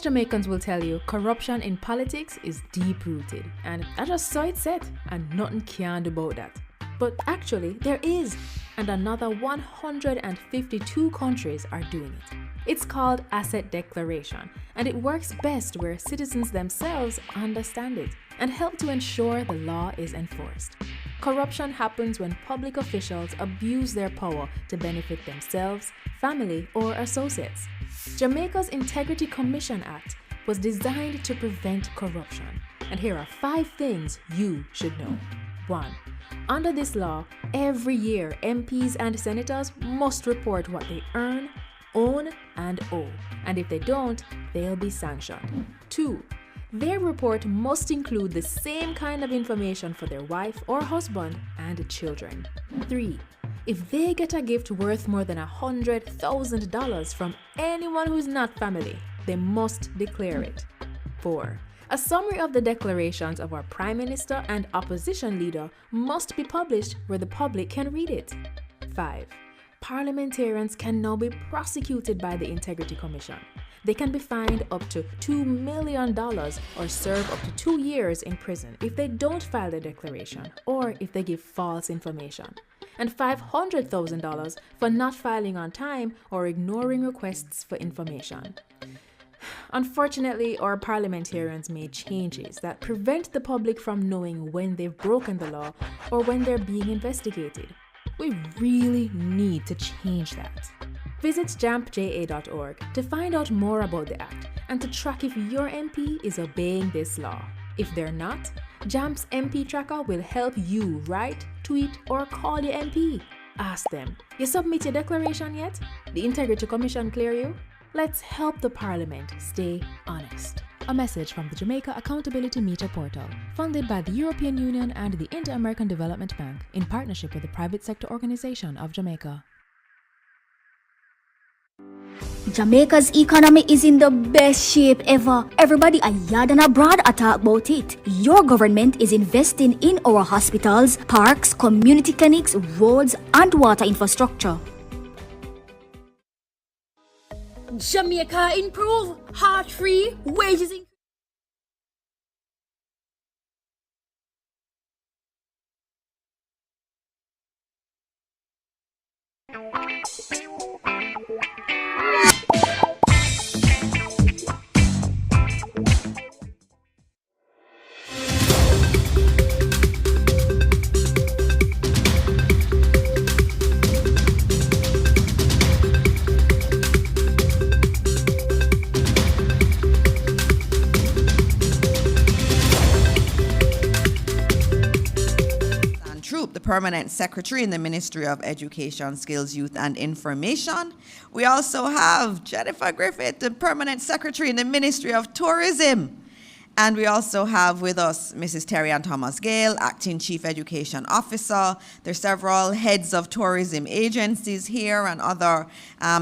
Jamaicans will tell you corruption in politics is deep-rooted, and I just saw it set, and nothing can do about that. But actually, there is, and another 152 countries are doing it. It's called asset declaration, and it works best where citizens themselves understand it and help to ensure the law is enforced. Corruption happens when public officials abuse their power to benefit themselves, family, or associates. Jamaica's Integrity Commission Act was designed to prevent corruption, and here are 5 things you should know. 1. Under this law, every year MPs and senators must report what they earn, own, and owe, and if they don't, they'll be sanctioned. 2. Their report must include the same kind of information for their wife or husband and children. 3. If they get a gift worth more than $100,000 from anyone who's not family, they must declare it. 4. A summary of the declarations of our Prime Minister and opposition leader must be published where the public can read it. 5. Parliamentarians can now be prosecuted by the Integrity Commission. They can be fined up to $2 million or serve up to 2 years in prison if they don't file their declaration or if they give false information, and $500,000 for not filing on time or ignoring requests for information. Unfortunately, our parliamentarians made changes that prevent the public from knowing when they've broken the law or when they're being investigated. We really need to change that. Visit jampja.org to find out more about the Act and to track if your MP is obeying this law. If they're not, JAMP's MP Tracker will help you write, tweet, or call your MP. Ask them, you submit your declaration yet? The Integrity Commission clear you? Let's help the Parliament stay honest. A message from the Jamaica Accountability Meter Portal, funded by the European Union and the Inter-American Development Bank in partnership with the Private Sector Organization of Jamaica. Jamaica's economy is in the best shape ever. Everybody a yard and abroad a talk about it. Your government is investing in our hospitals, parks, community clinics, roads, and water infrastructure. Jamaica improve, heart-free, wages increase. The Permanent Secretary in the Ministry of Education, Skills, Youth and Information. We also have Jennifer Griffith, the Permanent Secretary in the Ministry of Tourism. And we also have with us Mrs. Terry Ann Thomas Gale, Acting Chief Education Officer. There's several heads of tourism agencies here and other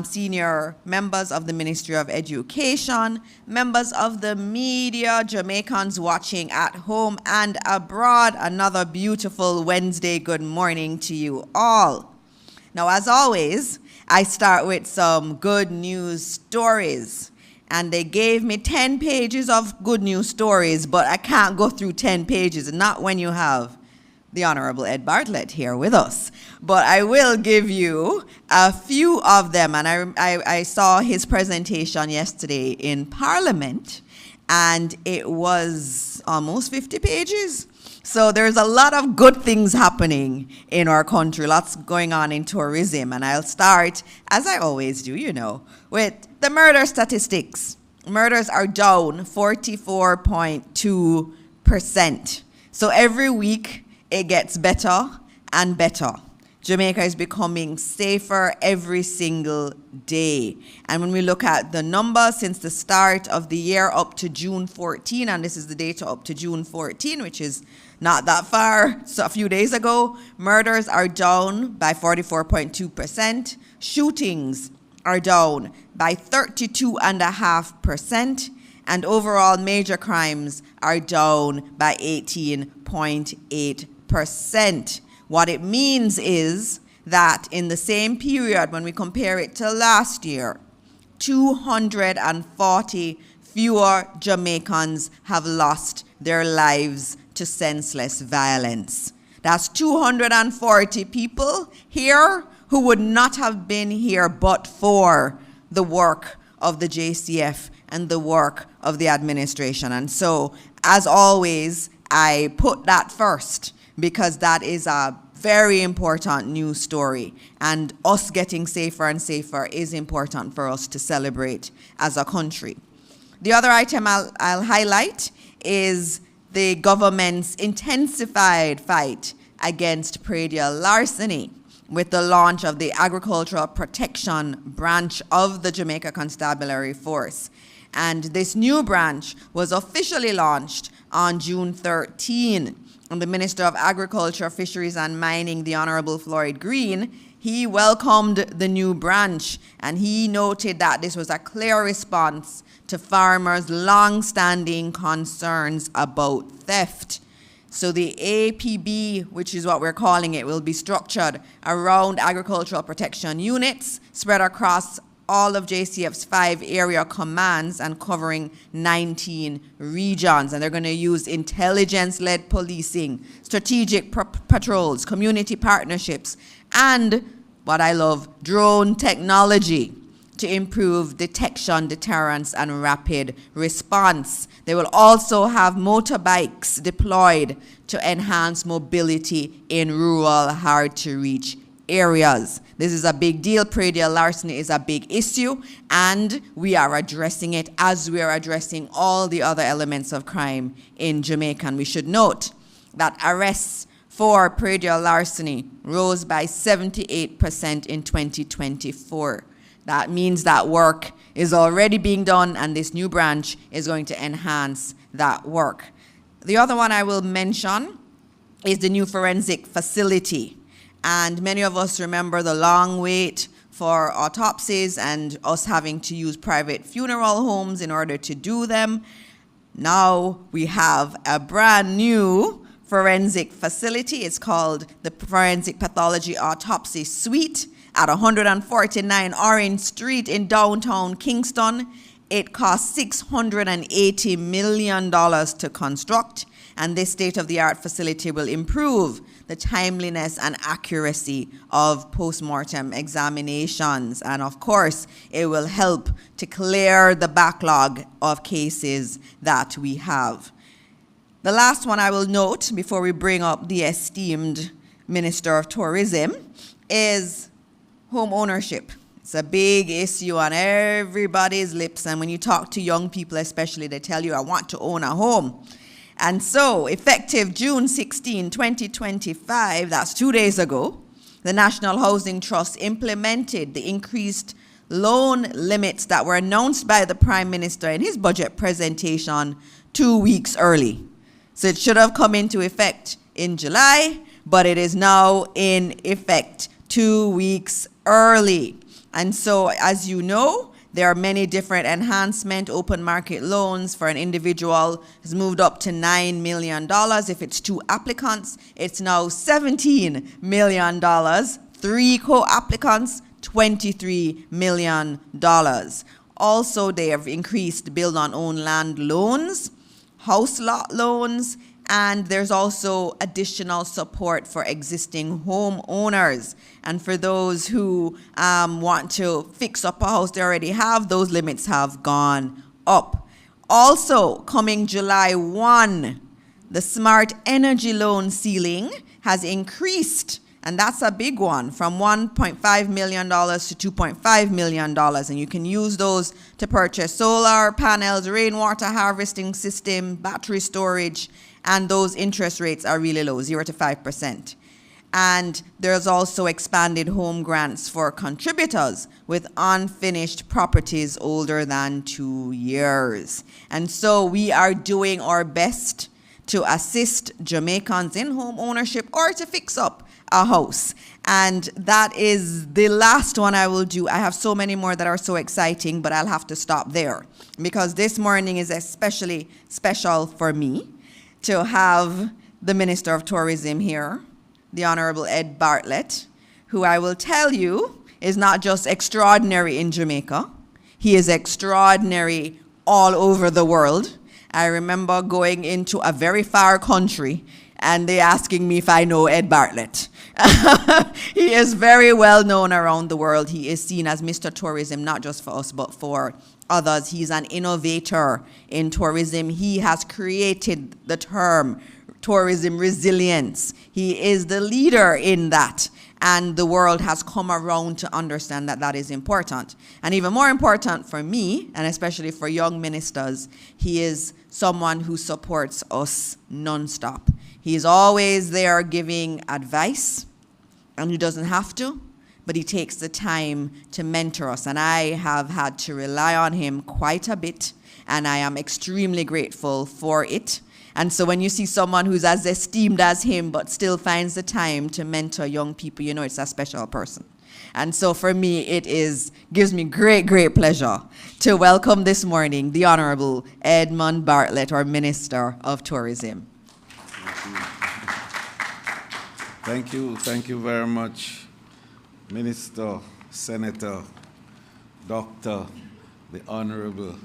senior members of the Ministry of Education, members of the media, Jamaicans watching at home and abroad. Another beautiful Wednesday good morning to you all. Now, as always, I start with some good news stories. And they gave me 10 pages of good news stories, but I can't go through 10 pages, not when you have the Honorable Ed Bartlett here with us. But I will give you a few of them. And I saw his presentation yesterday in Parliament, and it was almost 50 pages. So there's a lot of good things happening in our country, lots going on in tourism. And I'll start, as I always do, with the murder statistics. Murders are down 44.2%. So every week it gets better and better. Jamaica is becoming safer every single day. And when we look at the numbers since the start of the year up to June 14, and this is the data up to June 14, which is not that far, so a few days ago, murders are down by 44.2%. Shootings are down by 32.5%. And overall major crimes are down by 18.8%. What it means is that in the same period, when we compare it to last year, 240 fewer Jamaicans have lost their lives to senseless violence. That's 240 people here who would not have been here but for the work of the JCF and the work of the administration. And so, as always, I put that first because that is a very important news story, and us getting safer and safer is important for us to celebrate as a country. The other item I'll highlight is the government's intensified fight against predial larceny with the launch of the Agricultural Protection Branch of the Jamaica Constabulary Force. And this new branch was officially launched on June 13. And the Minister of Agriculture, Fisheries and Mining, the Honorable Floyd Green, he welcomed the new branch, and he noted that this was a clear response to farmers' long-standing concerns about theft. So the APB, which is what we're calling it, will be structured around agricultural protection units spread across all of JCF's 5 area commands and covering 19 regions. And they're going to use intelligence-led policing, strategic patrols, community partnerships, and what I love, drone technology to improve detection, deterrence, and rapid response. They will also have motorbikes deployed to enhance mobility in rural, hard-to-reach areas. This is a big deal. Predial larceny is a big issue, and we are addressing it as we are addressing all the other elements of crime in Jamaica. And we should note that arrests for predial larceny rose by 78% in 2024. That means that work is already being done, and this new branch is going to enhance that work. The other one I will mention is the new forensic facility. And many of us remember the long wait for autopsies and us having to use private funeral homes in order to do them. Now we have a brand new forensic facility. It's called the Forensic Pathology Autopsy Suite at 149 Orange Street in downtown Kingston. It cost $680 million to construct, and this state-of-the-art facility will improve the timeliness and accuracy of post-mortem examinations. And of course, it will help to clear the backlog of cases that we have. The last one I will note before we bring up the esteemed Minister of Tourism is home ownership. It's a big issue on everybody's lips, and when you talk to young people especially, they tell you, I want to own a home. And so, effective June 16, 2025, that's 2 days ago, the National Housing Trust implemented the increased loan limits that were announced by the Prime Minister in his budget presentation 2 weeks early. So it should have come into effect in July, but it is now in effect 2 weeks early. And so, as you know, there are many different enhancement open market loans for an individual has moved up to $9 million. If it's 2 applicants, it's now $17 million. 3 co-applicants, $23 million. Also, they have increased build on own land loans, house lot loans, and there's also additional support for existing homeowners. And for those who want to fix up a house they already have, those limits have gone up. Also, coming July 1, the smart energy loan ceiling has increased, and that's a big one, from $1.5 million to $2.5 million. And you can use those to purchase solar panels, rainwater harvesting system, battery storage, and those interest rates are really low, 0 to 5%. And there's also expanded home grants for contributors with unfinished properties older than 2 years. And so we are doing our best to assist Jamaicans in home ownership or to fix up a house. And that is the last one I will do. I have so many more that are so exciting, but I'll have to stop there because this morning is especially special for me to have the Minister of Tourism here, the Honorable Ed Bartlett, who I will tell you is not just extraordinary in Jamaica, he is extraordinary all over the world. I remember going into a very far country and they asking me if I know Ed Bartlett. He is very well known around the world. He is seen as Mr. Tourism, not just for us, but for others. He's an innovator in tourism. He has created the term tourism resilience. He is the leader in that. And the world has come around to understand that that is important. And even more important for me, and especially for young ministers, he is someone who supports us nonstop. He is always there giving advice, and he doesn't have to, but he takes the time to mentor us. And I have had to rely on him quite a bit, and I am extremely grateful for it. And so when you see someone who's as esteemed as him but still finds the time to mentor young people, you know it's a special person. And so for me, gives me great, great pleasure to welcome this morning the Honorable Edmund Bartlett, our Minister of Tourism. Thank you very much, Minister, Senator, Doctor, the Honorable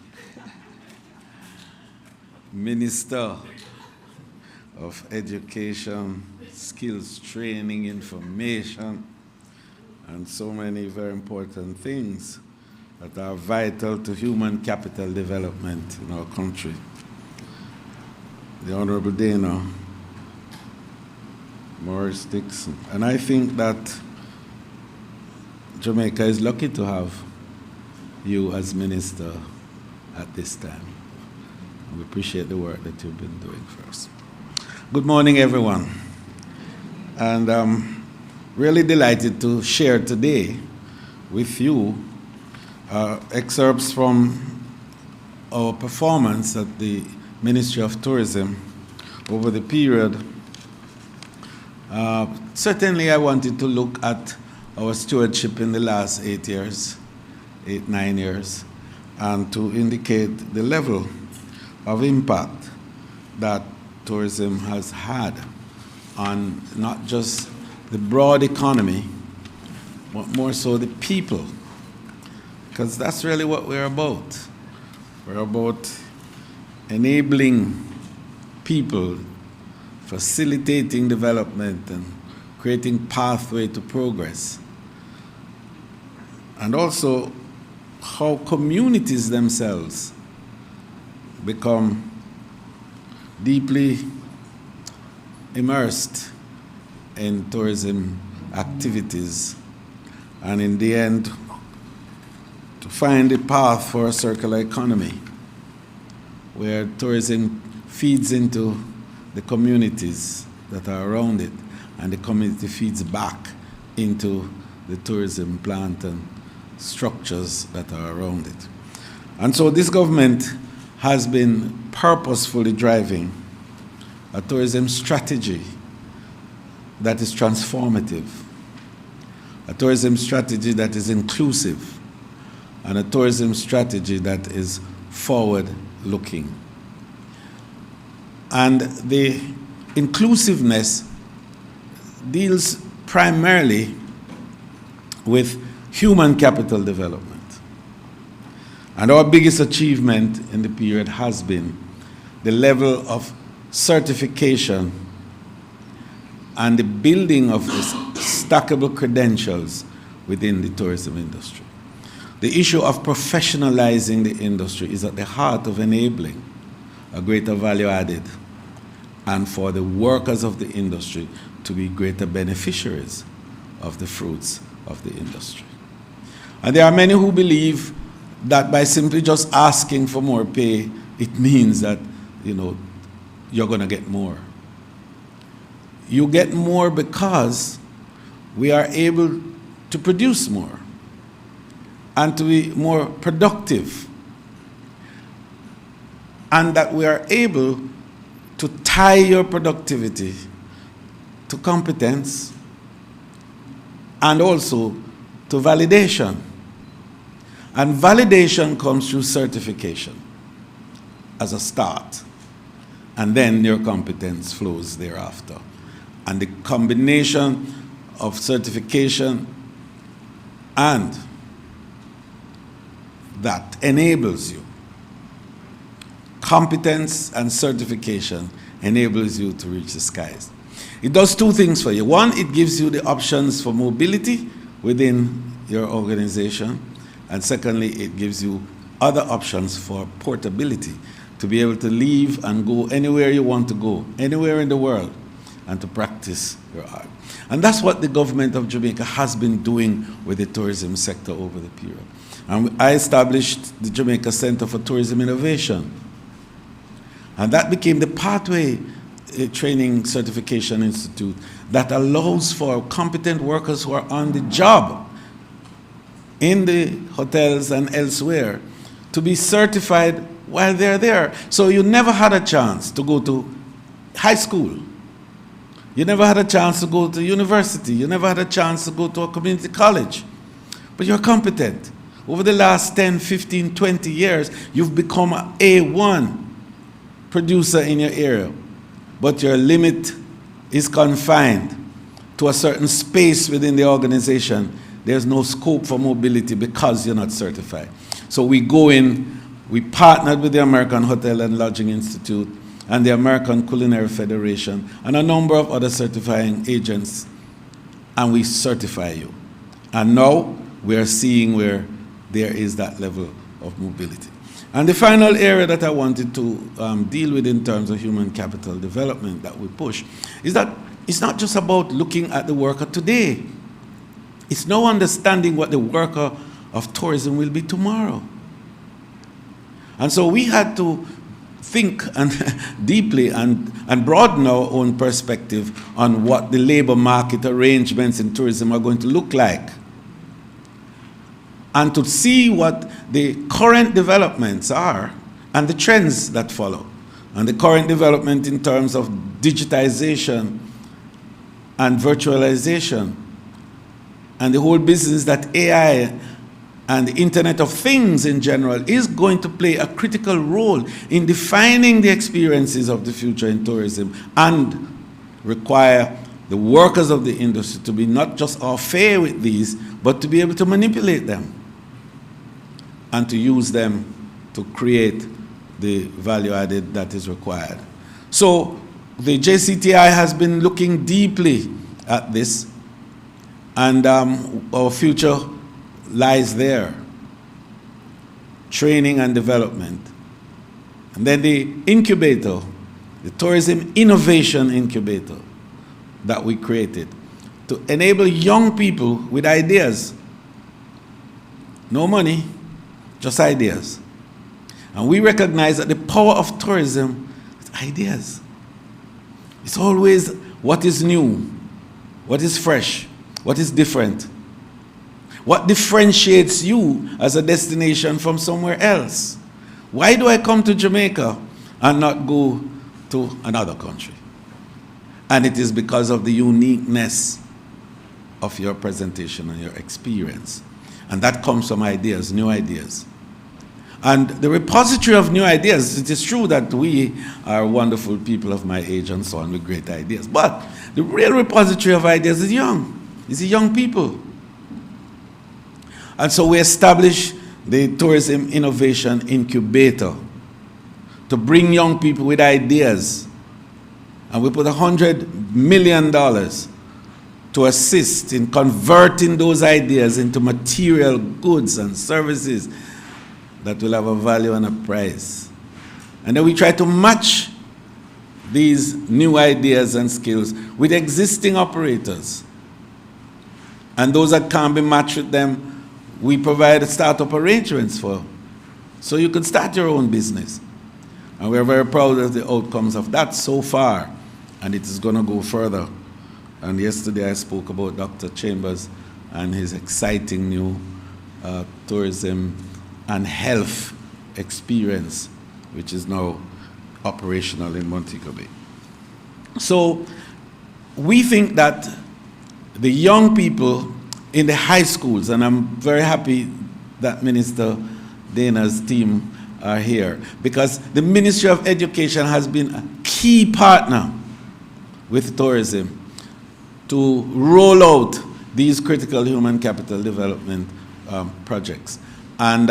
Minister of Education, Skills Training, Information, and so many very important things that are vital to human capital development in our country. The Honorable Dana Morris Dixon. And I think that Jamaica is lucky to have you as minister at this time. We appreciate the work that you've been doing for us. Good morning, everyone. And I'm really delighted to share today with you excerpts from our performance at the Ministry of Tourism over the period. Certainly, I wanted to look at our stewardship in the last 9 years, and to indicate the level of impact that tourism has had on not just the broad economy, but more so the people, because that's really what we're about. We're about enabling people, facilitating development and creating pathway to progress. And also how communities themselves become deeply immersed in tourism activities, and in the end to find a path for a circular economy where tourism feeds into the communities that are around it, and the community feeds back into the tourism plant and structures that are around it. And so this government has been purposefully driving a tourism strategy that is transformative, a tourism strategy that is inclusive, and a tourism strategy that is forward-looking. And the inclusiveness deals primarily with human capital development. And our biggest achievement in the period has been the level of certification and the building of stackable credentials within the tourism industry. The issue of professionalizing the industry is at the heart of enabling a greater value added, and for the workers of the industry to be greater beneficiaries of the fruits of the industry. And there are many who believe that by simply just asking for more pay, it means that, you're going to get more. You get more because we are able to produce more and to be more productive, and that we are able to tie your productivity to competence and also to validation. And validation comes through certification as a start, and then your competence flows thereafter. And the combination of certification and that enables you competence and certification enables you to reach the skies. It does two things for you. One, it gives you the options for mobility within your organization. And secondly, it gives you other options for portability, to be able to leave and go anywhere you want to go, anywhere in the world, and to practice your art. And that's what the government of Jamaica has been doing with the tourism sector over the period. And I established the Jamaica Center for Tourism Innovation. And that became the Pathway Training Certification Institute that allows for competent workers who are on the job in the hotels and elsewhere to be certified while they're there. So you never had a chance to go to high school. You never had a chance to go to university. You never had a chance to go to a community college. But you're competent. Over the last 10, 15, 20 years, you've become an A1 producer in your area. But your limit is confined to a certain space within the organization. There's no scope for mobility because you're not certified. So we go in, we partnered with the American Hotel and Lodging Institute and the American Culinary Federation and a number of other certifying agents, and we certify you. And now we are seeing where there is that level of mobility. And the final area that I wanted to deal with in terms of human capital development that we push is that it's not just about looking at the worker today. It's now understanding what the worker of tourism will be tomorrow. And so we had to think deeply and broaden our own perspective on what the labor market arrangements in tourism are going to look like. And to see what the current developments are and the trends that follow. And the current development in terms of digitization and virtualization and the whole business that AI and the Internet of Things in general is going to play a critical role in defining the experiences of the future in tourism and require the workers of the industry to be not just au fait with these, but to be able to manipulate them and to use them to create the value added that is required. So the JCTI has been looking deeply at this, and our future lies there. Training and development. And then the incubator, the Tourism Innovation Incubator that we created to enable young people with ideas. No money, just ideas. And we recognize that the power of tourism is ideas. It's always what is new, what is fresh, what is different. What differentiates you as a destination from somewhere else? Why do I come to Jamaica and not go to another country? And it is because of the uniqueness of your presentation and your experience. And that comes from ideas, new ideas. And the repository of new ideas, it is true that we are wonderful people of my age and so on with great ideas. But the real repository of ideas is young. It's the young people. And so we established the Tourism Innovation Incubator to bring young people with ideas. And we put $100 million to assist in converting those ideas into material goods and services that will have a value and a price. And then we try to match these new ideas and skills with existing operators. And those that can't be matched with them, we provide startup arrangements for. So you can start your own business. And we're very proud of the outcomes of that so far. And it is going to go further. And yesterday I spoke about Dr. Chambers and his exciting new tourism and health experience, which is now operational in Montego Bay. So we think that the young people in the high schools, and I'm very happy that Minister Dana's team are here, because the Ministry of Education has been a key partner with tourism to roll out these critical human capital development projects. And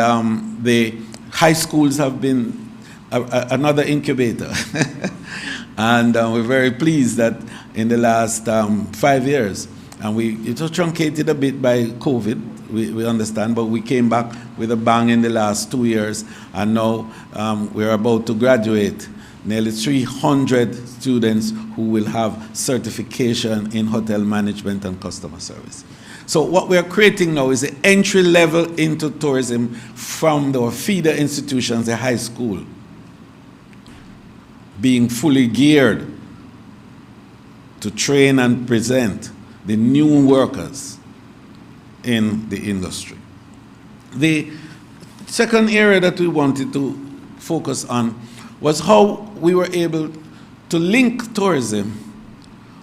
the high schools have been another incubator. And we're very pleased that in the last 5 years, and it was truncated a bit by COVID, we understand, but we came back with a bang in the last 2 years, and now we're about to graduate nearly 300 students who will have certification in hotel management and customer service. So what we're creating now is an entry level into tourism from our feeder institutions, the high school, being fully geared to train and present the new workers in the industry. The second area that we wanted to focus on was how we were able to link tourism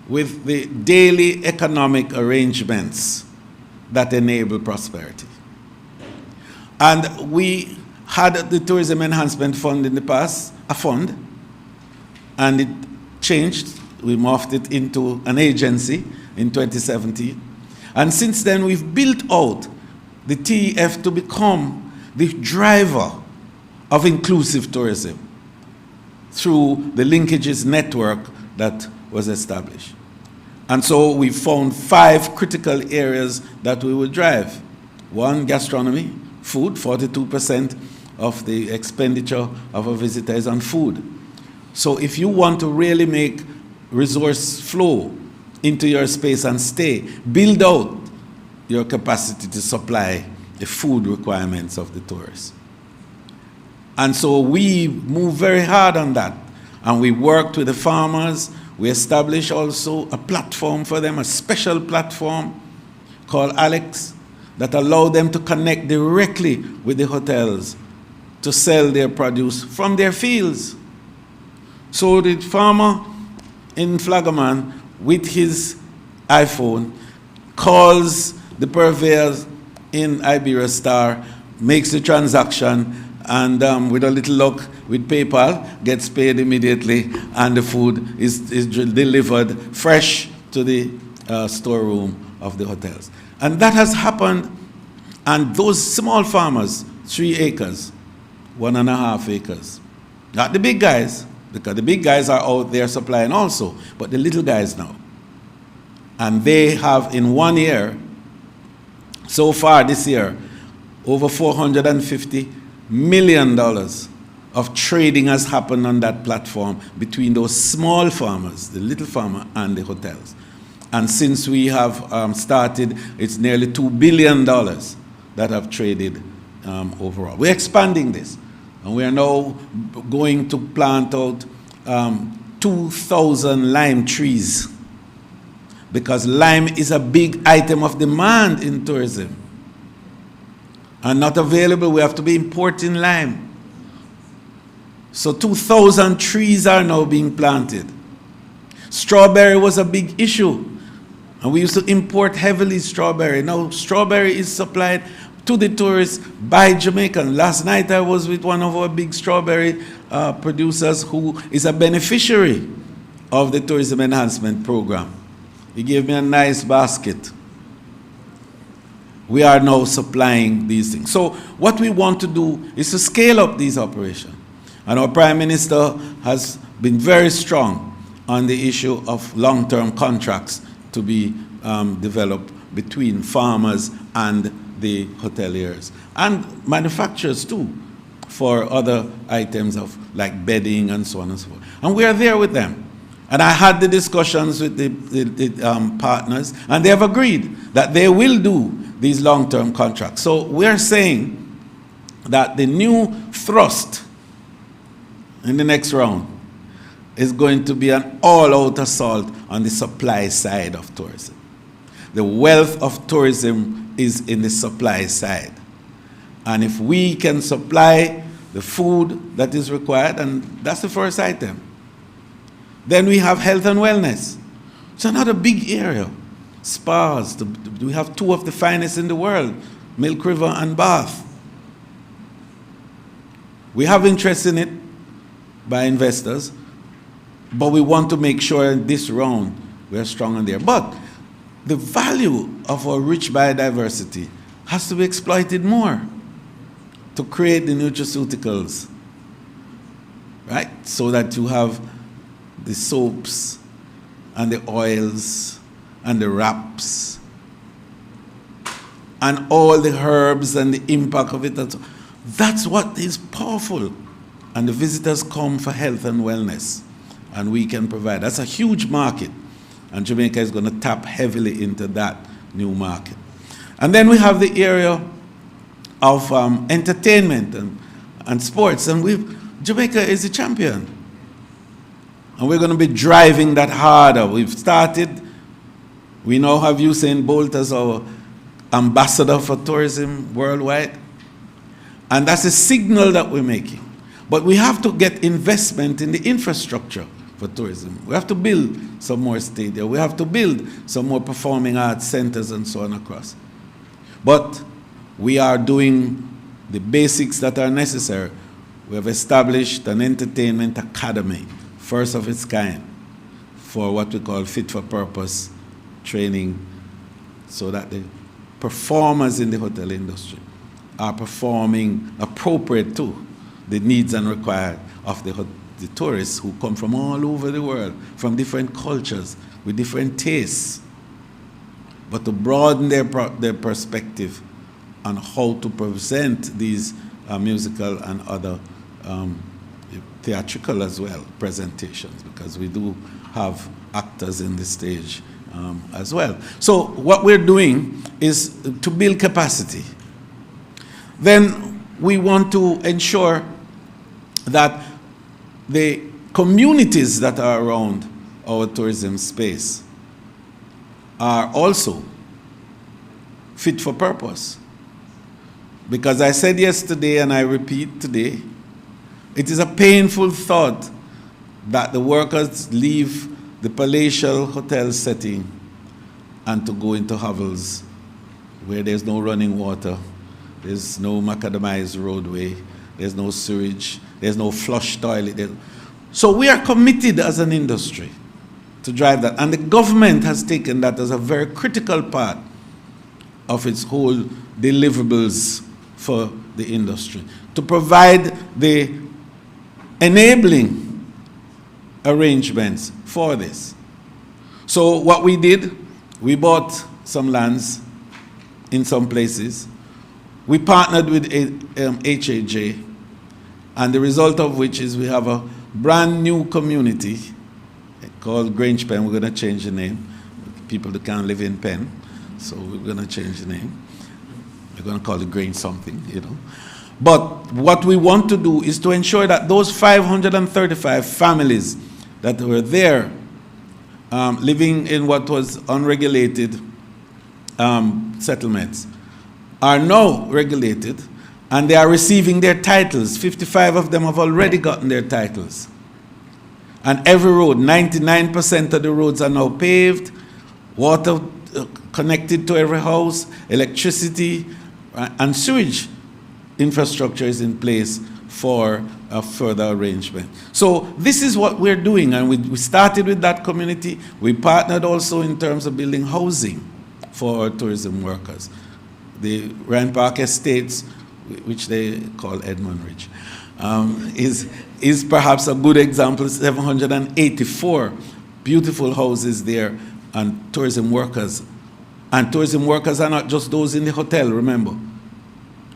with the daily economic arrangements that enable prosperity. And we had the Tourism Enhancement Fund in the past, a fund, and it changed. We morphed it into an agency in 2017. And since then, we've built out the TEF to become the driver of inclusive tourism through the linkages network that was established. And so we found 5 critical areas that we will drive. 1, gastronomy, food. 42% of the expenditure of a visitor is on food. So if you want to really make resource flow into your space and stay, build out your capacity to supply the food requirements of the tourists. And so we moved very hard on that. And we worked with the farmers. We established also a platform for them, a special platform called Alex, that allowed them to connect directly with the hotels to sell their produce from their fields. So the farmer in Flagaman, with his iPhone, calls the purveyors in Iberia Star, makes the transaction, and with a little luck with PayPal, gets paid immediately, and the food is delivered fresh to the storeroom of the hotels. And that has happened, and those small farmers, 3 acres, 1.5 acres, not the big guys, because the big guys are out there supplying also, but the little guys now. And they have, in 1 year, so far this year, over $450 million of trading has happened on that platform between those small farmers, the little farmer, and the hotels. And since we have started, it's nearly $2 billion that have traded overall. We're expanding this. And we are now going to plant out 2,000 lime trees, because lime is a big item of demand in tourism. And not available, we have to be importing lime. So 2,000 trees are now being planted. Strawberry was a big issue. And we used to import heavily strawberry. Now strawberry is supplied to the tourists by Jamaicans. Last night I was with one of our big strawberry producers who is a beneficiary of the Tourism Enhancement Program. He gave me a nice basket. We are now supplying these things. So what we want to do is to scale up these operations. And our Prime Minister has been very strong on the issue of long-term contracts to be developed between farmers and the hoteliers. And manufacturers too, for other items of like bedding and so on and so forth. And we are there with them. And I had the discussions with the partners, and they have agreed that they will do these long-term contracts. So we're saying that the new thrust in the next round is going to be an all-out assault on the supply side of tourism. The wealth of tourism is in the supply side. And if we can supply the food that is required, and that's the first item, then we have health and wellness. It's another big area. Spas, we have 2 of the finest in the world, Milk River and Bath. We have interest in it by investors, but we want to make sure in this round we're strong on there. But the value of our rich biodiversity has to be exploited more to create the nutraceuticals right? So that you have the soaps and the oils and the wraps and all the herbs and the impact of it. That's what is powerful. And the visitors come for health and wellness, and we can provide. That's a huge market, and Jamaica is going to tap heavily into that new market. And then we have the area of entertainment and sports, and Jamaica is a champion. And we're going to be driving that harder. We've started. We now have Usain Bolt as our ambassador for tourism worldwide. And that's a signal that we're making. But we have to get investment in the infrastructure for tourism. We have to build some more stadia. We have to build some more performing arts centers and so on across. But we are doing the basics that are necessary. We have established an entertainment academy, first of its kind, for what we call fit-for-purpose training, so that the performers in the hotel industry are performing appropriate to the needs and requirements of the tourists who come from all over the world, from different cultures, with different tastes, but to broaden their perspective on how to present these musical and other theatrical as well presentations, because we do have actors in the stage as well. So what we're doing is to build capacity. Then we want to ensure that the communities that are around our tourism space are also fit for purpose. Because I said yesterday, and I repeat today, it is a painful thought that the workers leave the palatial hotel setting and to go into hovels where there's no running water, there's no macadamized roadway, there's no sewage, there's no flush toilet. So we are committed as an industry to drive that. And the government has taken that as a very critical part of its whole deliverables for the industry, to provide the enabling arrangements for this. So what we did, we bought some lands in some places. We partnered with HAJ, and the result of which is we have a brand new community called Grange Pen. We're going to change the name. People that can't live in Pen, so we're going to change the name. We're going to call it Grange something, you know. But what we want to do is to ensure that those 535 families that were there living in what was unregulated settlements are now regulated, and they are receiving their titles. 55 of them have already gotten their titles. And every road, 99% of the roads are now paved, water connected to every house, electricity, and sewage infrastructure is in place for a further arrangement. So this is what we're doing, and we started with that community. We partnered also in terms of building housing for our tourism workers. The Rand Park Estates, which they call Edmund Ridge, is perhaps a good example. 784 beautiful houses there, and tourism workers. And tourism workers are not just those in the hotel, remember.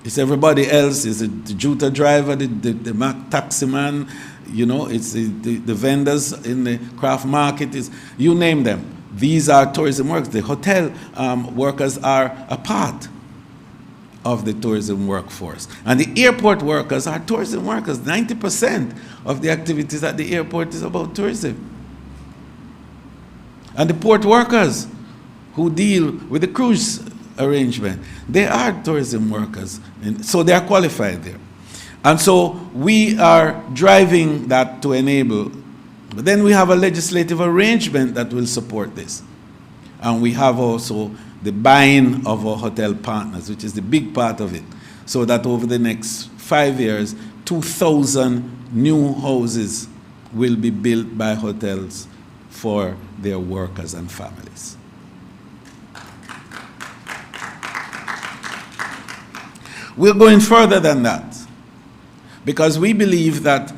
It's everybody else. It's the Juta driver, the taxi man, you know, it's the vendors in the craft market, you name them. These are tourism workers. The hotel workers are a part of the tourism workforce. And the airport workers are tourism workers. 90% of the activities at the airport is about tourism. And the port workers who deal with the cruise arrangement, they are tourism workers. And so they are qualified there. And so we are driving that to enable. But then we have a legislative arrangement that will support this. And we have also the buying of our hotel partners, which is the big part of it, so that over the next 5 years, 2,000 new houses will be built by hotels for their workers and families. We're going further than that, because we believe that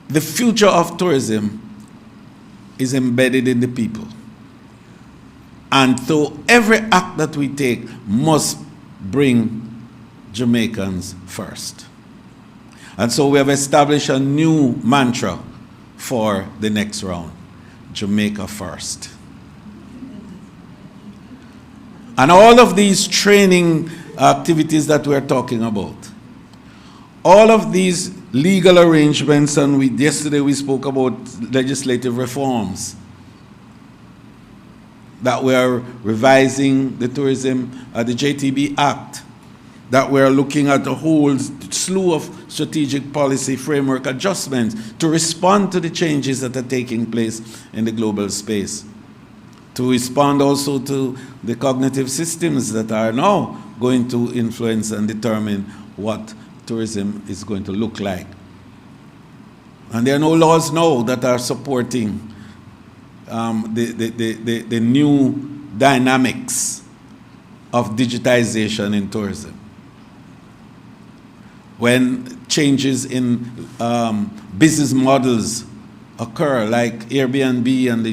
the future of tourism is embedded in the people. And so every act that we take must bring Jamaicans first. And so we have established a new mantra for the next round: Jamaica first. And all of these training activities that we're talking about, all of these legal arrangements, and yesterday we spoke about legislative reforms, that we are revising the tourism, the JTB Act, that we are looking at a whole slew of strategic policy framework adjustments to respond to the changes that are taking place in the global space, to respond also to the cognitive systems that are now going to influence and determine what tourism is going to look like. And there are no laws now that are supporting the new dynamics of digitization in tourism. When changes in business models occur, like Airbnb and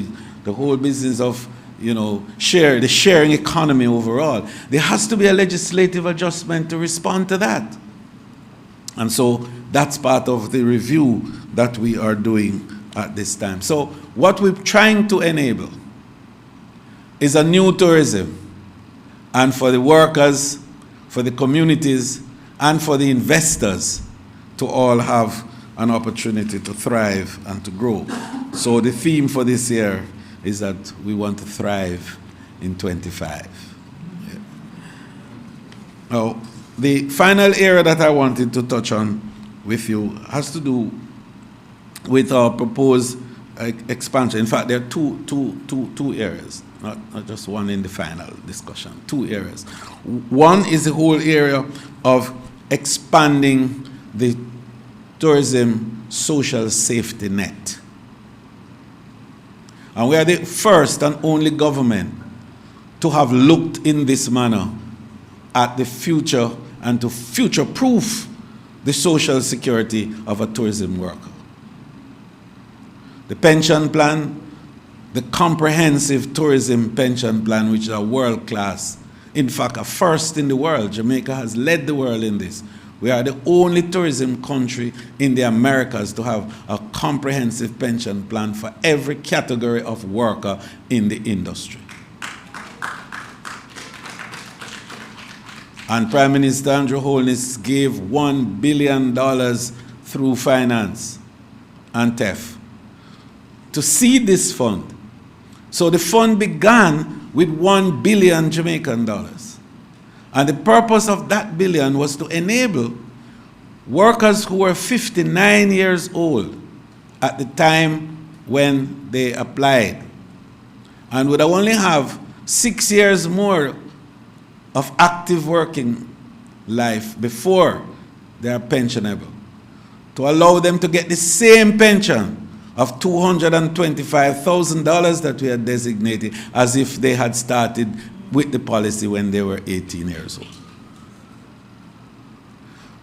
the whole business of the sharing economy overall, there has to be a legislative adjustment to respond to that. And so that's part of the review that we are doing at this time. So what we're trying to enable is a new tourism, and for the workers, for the communities, and for the investors to all have an opportunity to thrive and to grow. So the theme for this year is that we want to thrive in 25. Yeah. Now, the final area that I wanted to touch on with you has to do with our proposed expansion. In fact, there are two areas, not just one in the final discussion, two areas. One is the whole area of expanding the tourism social safety net. And we are the first and only government to have looked in this manner at the future and to future-proof the social security of a tourism worker. The pension plan, the comprehensive tourism pension plan, which is a world-class, in fact, a first in the world. Jamaica has led the world in this. We are the only tourism country in the Americas to have a comprehensive pension plan for every category of worker in the industry. And Prime Minister Andrew Holness gave $1 billion through finance and TEF to seed this fund. So the fund began with 1 billion Jamaican dollars. And the purpose of that billion was to enable workers who were 59 years old at the time when they applied and would only have 6 years more of active working life before they are pensionable, to allow them to get the same pension of $225,000 that we had designated as if they had started with the policy when they were 18 years old.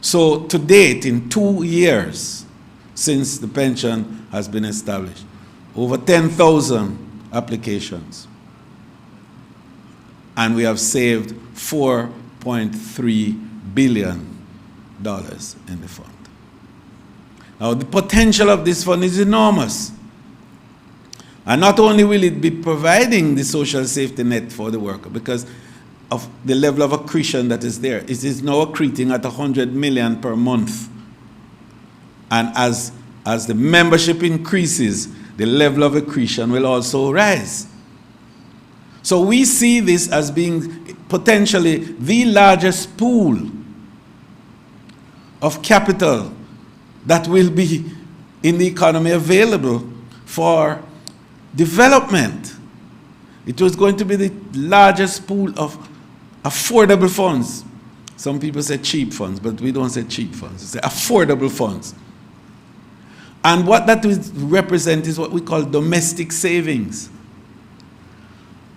So to date, in 2 years since the pension has been established, over 10,000 applications, and we have saved $4.3 billion in the fund. Now, the potential of this fund is enormous. And not only will it be providing the social safety net for the worker because of the level of accretion that is there. It is now accreting at 100 million per month. And as the membership increases, the level of accretion will also rise. So we see this as being potentially the largest pool of capital that will be in the economy available for development. It was going to be the largest pool of affordable funds. Some people say cheap funds, but we don't say cheap funds. We say affordable funds. And what that represents is what we call domestic savings.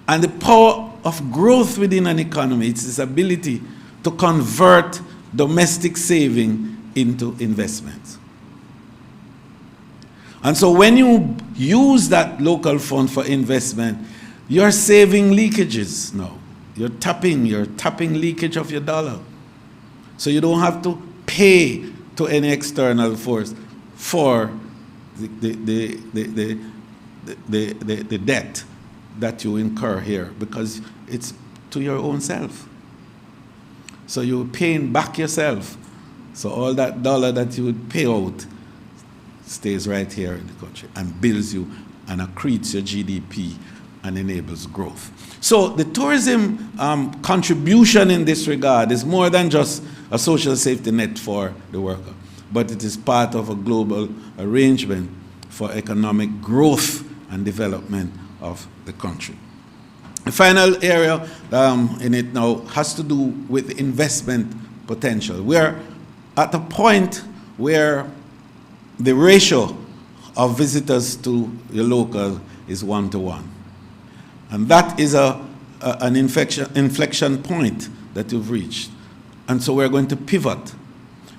And the power of growth within an economy, it's its ability to convert domestic saving into investments. And so when you use that local fund for investment, you're saving leakages now. You're tapping leakage of your dollar. So you don't have to pay to any external force for the debt that you incur here, because it's to your own self. So you're paying back yourself. So all that dollar that you would pay out stays right here in the country and builds you and accretes your GDP and enables growth. So the tourism contribution in this regard is more than just a social safety net for the worker, but it is part of a global arrangement for economic growth and development of the country. The final area in it now has to do with investment potential. We're at a point where the ratio of visitors to your local is 1-to-1. And that is an inflection point that you've reached. And so we're going to pivot.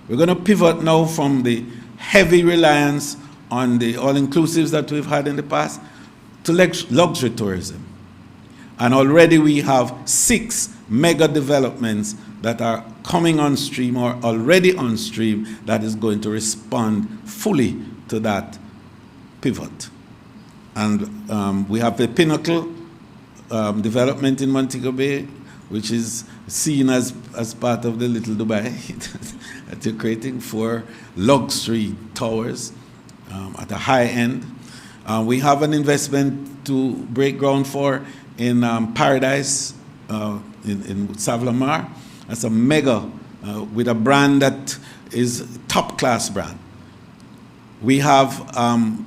We're going to pivot now from the heavy reliance on the all-inclusives that we've had in the past to luxury tourism. And already we have 6 mega developments that are coming on stream or already on stream that is going to respond fully to that pivot. And we have the Pinnacle development in Montego Bay, which is seen as part of the Little Dubai that you're creating, 4 luxury towers at a high end. We have an investment to break ground for in Paradise in Savlamar. That's a mega with a brand that is top class brand. We have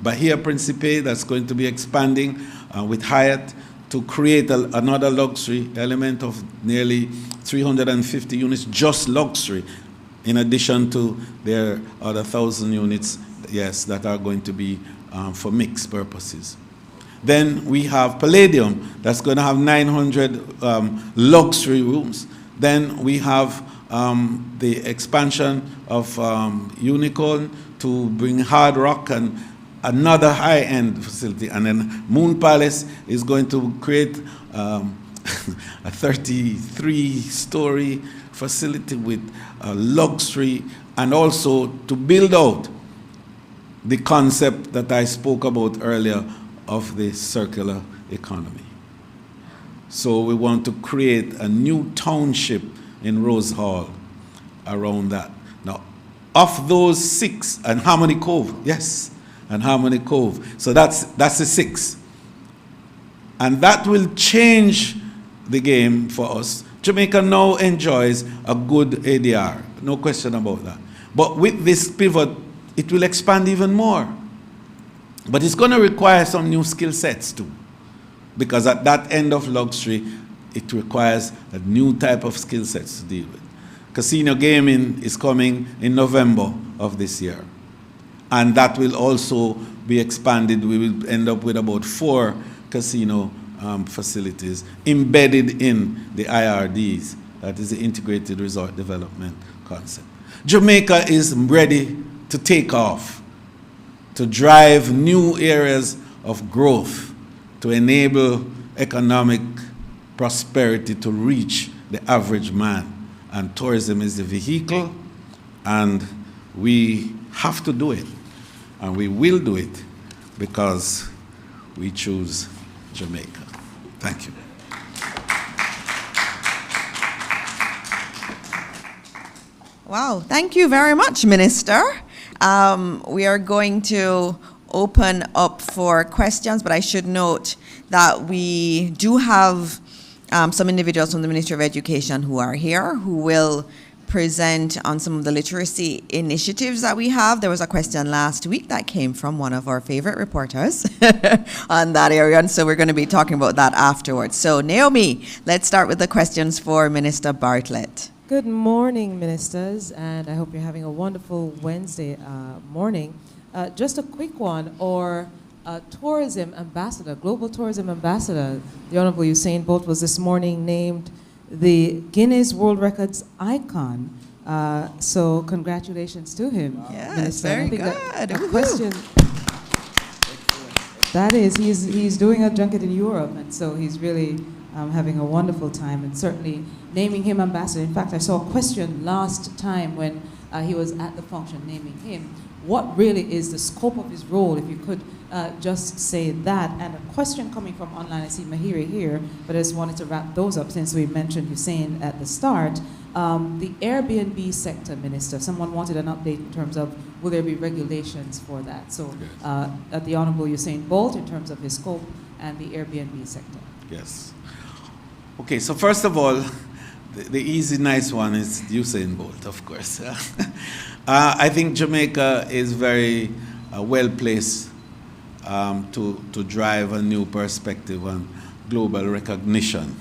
Bahia Principe that's going to be expanding with Hyatt to create another luxury element of nearly 350 units, just luxury, in addition to their other 1,000 units, yes, that are going to be for mixed purposes. Then we have Palladium, that's going to have 900 luxury rooms. Then we have the expansion of Unicorn to bring Hard Rock and another high-end facility. And then Moon Palace is going to create a 33-story facility with luxury, and also to build out the concept that I spoke about earlier of the circular economy. So we want to create a new township in Rose Hall around that. Now, of those 6, and Harmony Cove, yes, and Harmony Cove. So that's the 6. And that will change the game for us. Jamaica now enjoys a good ADR, no question about that. But with this pivot, it will expand even more. But it's going to require some new skill sets too. Because at that end of luxury, it requires a new type of skill sets to deal with. Casino gaming is coming in November of this year. And that will also be expanded. We will end up with about 4 casino facilities embedded in the IRDs, that is the Integrated Resort Development concept. Jamaica is ready to take off, to drive new areas of growth, to enable economic prosperity to reach the average man. And tourism is the vehicle, and we have to do it. And we will do it because we choose Jamaica. Thank you. Wow, thank you very much, Minister. We are going to open up for questions, but I should note that we do have some individuals from the Ministry of Education who are here who will present on some of the literacy initiatives that we have. There was a question last week that came from one of our favorite reporters on that area, and so we're going to be talking about that afterwards. So Naomi, let's start with the questions for Minister Bartlett. Good morning, ministers, and I hope you're having a wonderful Wednesday morning. Just a quick one, or tourism ambassador, global tourism ambassador, the Honorable Usain Bolt was this morning named the Guinness World Records icon. So congratulations to him. Yes, Minister. very I think good. A question. That is, he's doing a junket in Europe, and so he's really having a wonderful time, and certainly naming him ambassador. In fact, I saw a question last time when he was at the function naming him. What really is the scope of his role, if you could just say that? And a question coming from online, I see Mahiri here, but I just wanted to wrap those up since we mentioned Hussein at the start. The Airbnb sector, Minister, someone wanted an update in terms of will there be regulations for that? So at the Honorable Usain Bolt in terms of his scope and the Airbnb sector. Yes. Okay, so first of all, the easy, nice one is Usain Bolt, of course. I think Jamaica is very well placed to drive a new perspective on global recognition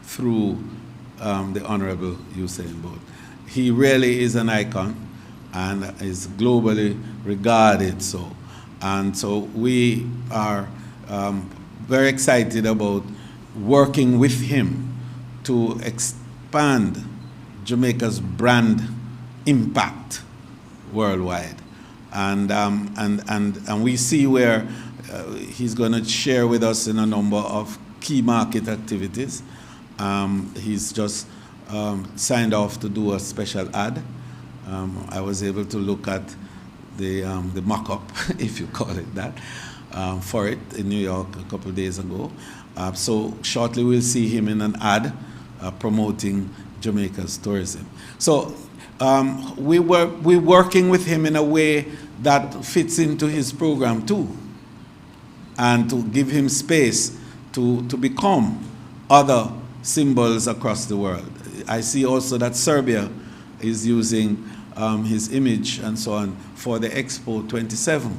through the Honorable Usain Bolt. He really is an icon and is globally regarded so. And so we are very excited about working with him to expand Jamaica's brand impact worldwide. And we see where he's going to share with us in a number of key market activities. He's just signed off to do a special ad. I was able to look at the mock-up, if you call it that, for it in New York a couple of days ago. So shortly we'll see him in an ad promoting Jamaica's tourism. So we're working with him in a way that fits into his program too, and to give him space to become other symbols across the world. I see also that Serbia is using his image and so on for the Expo 27.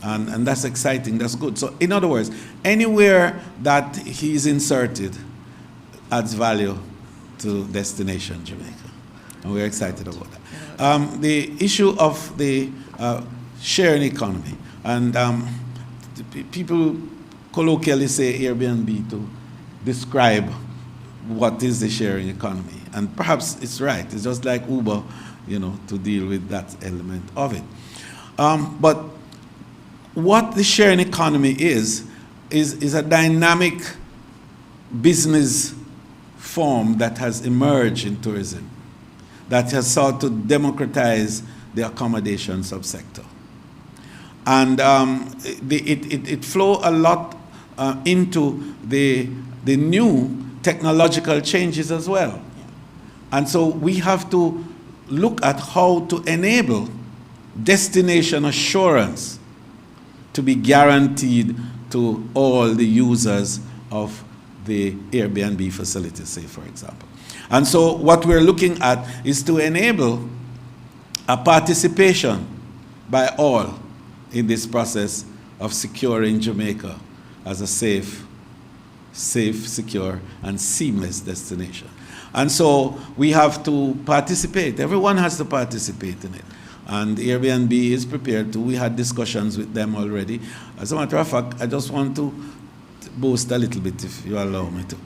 And that's exciting, that's good. So in other words, anywhere that he's inserted adds value to Destination Jamaica. And we're excited about that. The issue of the sharing economy, and people colloquially say Airbnb to describe what is the sharing economy. And perhaps it's right, it's just like Uber, to deal with that element of it. But what the sharing economy is a dynamic business form that has emerged in tourism, that has sought to democratize the accommodation subsector. And it flow a lot into the new technological changes as well. And so we have to look at how to enable destination assurance to be guaranteed to all the users of the Airbnb facilities, say, for example. And so what we're looking at is to enable a participation by all in this process of securing Jamaica as a safe, secure, and seamless destination. And so we have to participate. Everyone has to participate in it. And Airbnb is prepared to. We had discussions with them already. As a matter of fact, I just want to boast a little bit, if you allow me to.